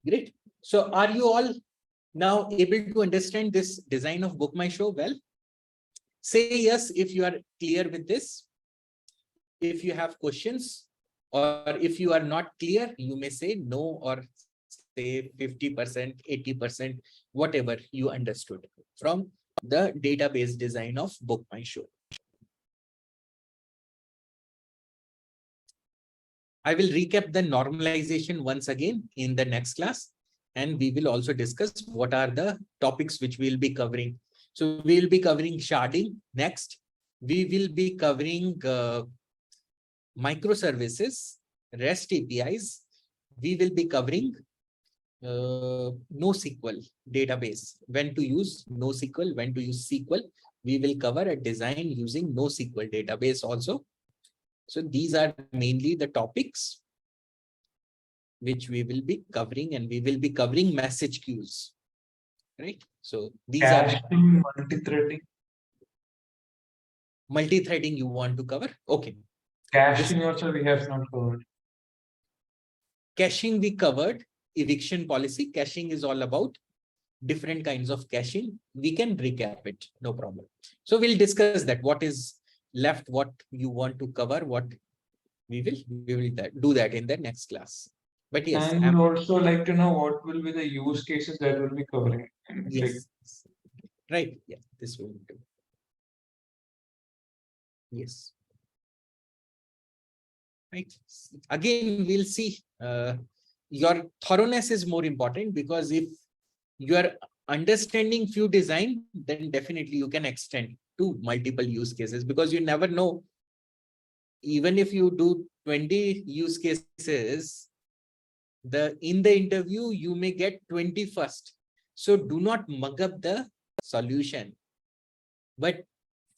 Speaker 1: Great. So are you all now able to understand this design of Book My Show well? Say yes if you are clear with this. If you have questions, or if you are not clear, you may say no, or say 50%, 80%, whatever you understood from the database design of Book My Show. I will recap the normalization once again in the next class, and we will also discuss what are the topics which we will be covering. So we will be covering sharding next. We will be covering microservices, REST APIs. We will be covering NoSQL database, when to use NoSQL, when to use SQL. We will cover a design using NoSQL database also. So these are mainly the topics which we will be covering, and we will be covering message queues, right? So these
Speaker 6: Caching, multi-threading.
Speaker 1: Multi-threading you want to cover. Okay.
Speaker 6: Caching also we have not covered.
Speaker 1: Caching we covered. Eviction policy. Caching is all about different kinds of caching. We can recap it, no problem. So we'll discuss that. What is left, what you want to cover, what we will do that in the next class. But yes,
Speaker 6: And would also like to know what will be the use cases that will be covering.
Speaker 1: yes, right. Yeah, this will do. Yes. Right. Again, we'll see. Your thoroughness is more important, because if you are understanding few design, then definitely you can extend to multiple use cases, because you never know. Even if you do 20 use cases, in the interview, you may get 21st. So do not mug up the solution, but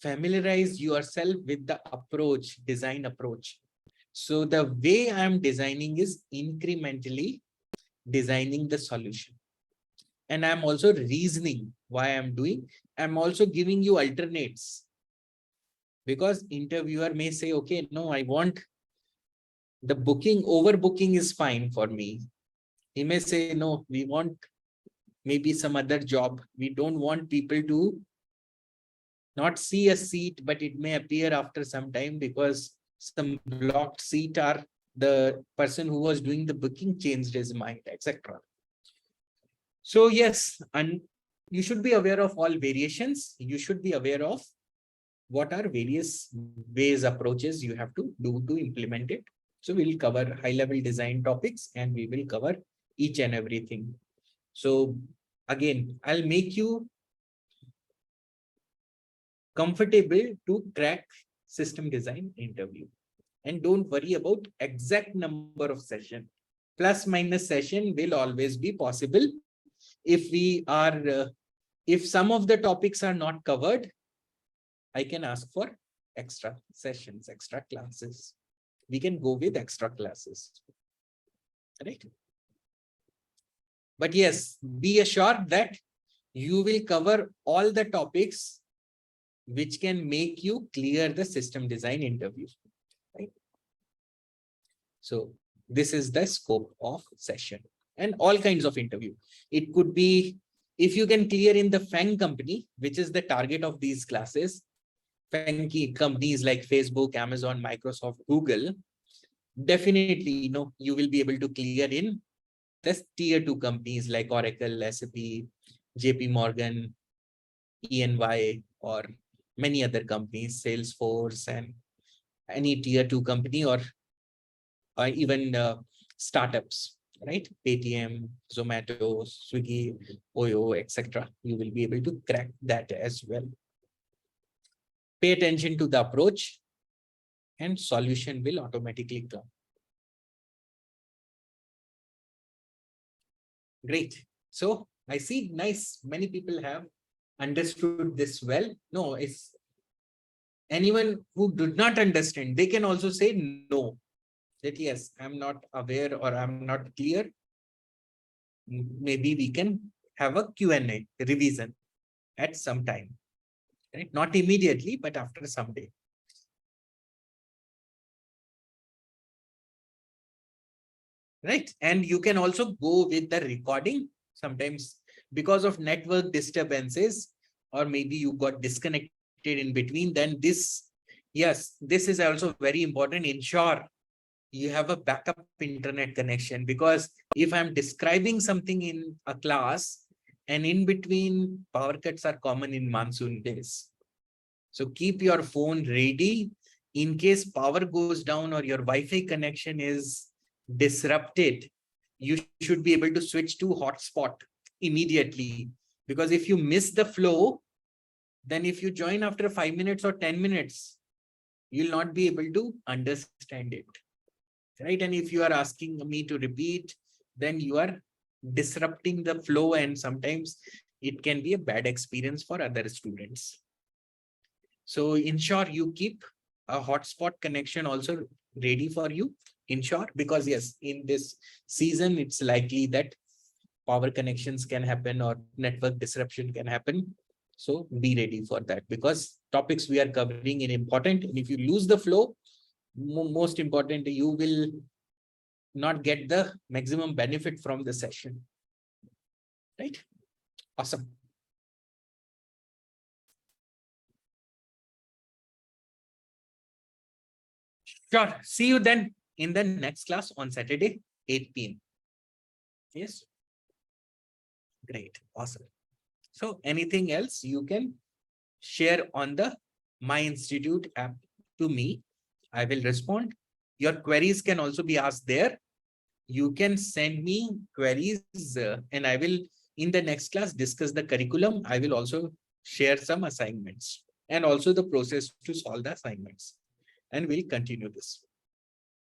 Speaker 1: familiarize yourself with the approach, design approach. So the way I'm designing is incrementally designing the solution. And I'm also reasoning why I'm doing. I'm also giving you alternates, because interviewer may say, okay, no, I want the booking, overbooking is fine for me. He may say, no, we want maybe some other job. We don't want people to not see a seat, but it may appear after some time because some blocked seat are the person who was doing the booking changed his mind, etc. So yes, and you should be aware of all variations. You should be aware of what are various ways, approaches you have to do to implement it. So we'll cover high-level design topics and we will cover each and everything. So again, I'll make you comfortable to crack system design interview. And don't worry about exact number of session. Plus minus session will always be possible. If we are, if some of the topics are not covered, I can ask for extra sessions, extra classes. We can go with extra classes, right? But yes, be assured that you will cover all the topics which can make you clear the system design interview, right? So this is the scope of session and all kinds of interview. It could be, if you can clear in the FANG company, which is the target of these classes, FANG companies like Facebook, Amazon, Microsoft, Google, definitely, you will be able to clear in the tier 2 companies like Oracle, SAP, JP Morgan, ENY, or many other companies, Salesforce, and any tier 2 company, or even startups, right? Paytm, Zomato, Swiggy, Oyo, etc. You will be able to crack that as well. Pay attention to the approach and solution will automatically come. Great. So I see, nice. Many people have understood this well. No, it's anyone who did not understand, they can also say no. That yes, I'm not aware or I'm not clear. Maybe we can have a Q&A revision at some time, right? Not immediately, but after some day. Right. And you can also go with the recording sometimes because of network disturbances, or maybe you got disconnected in between. Then this, yes, this is also very important. Ensure you have a backup internet connection, because if I'm describing something in a class and in between, power cuts are common in monsoon days. So keep your phone ready in case power goes down or your Wi-Fi connection is disrupted. You should be able to switch to hotspot immediately, because if you miss the flow, then if you join after 5 minutes or 10 minutes, you'll not be able to understand it, right? And if you are asking me to repeat, then you are disrupting the flow, and sometimes it can be a bad experience for other students. So ensure you keep a hotspot connection also ready for you. Ensure, because yes, in this season, it's likely that power connections can happen or network disruption can happen. So be ready for that, because topics we are covering are important. And if you lose the flow, most important, you will not get the maximum benefit from the session, right? Awesome. Sure. See you then in the next class on Saturday, 8 p.m. Yes. Great. Awesome. So anything else you can share on the My Institute app to me. I will respond. Your queries can also be asked there. You can send me queries and I will, in the next class, discuss the curriculum. I will also share some assignments. and also the process to solve the assignments. And we'll continue this.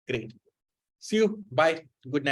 Speaker 1: Great. See you. Bye. Good night.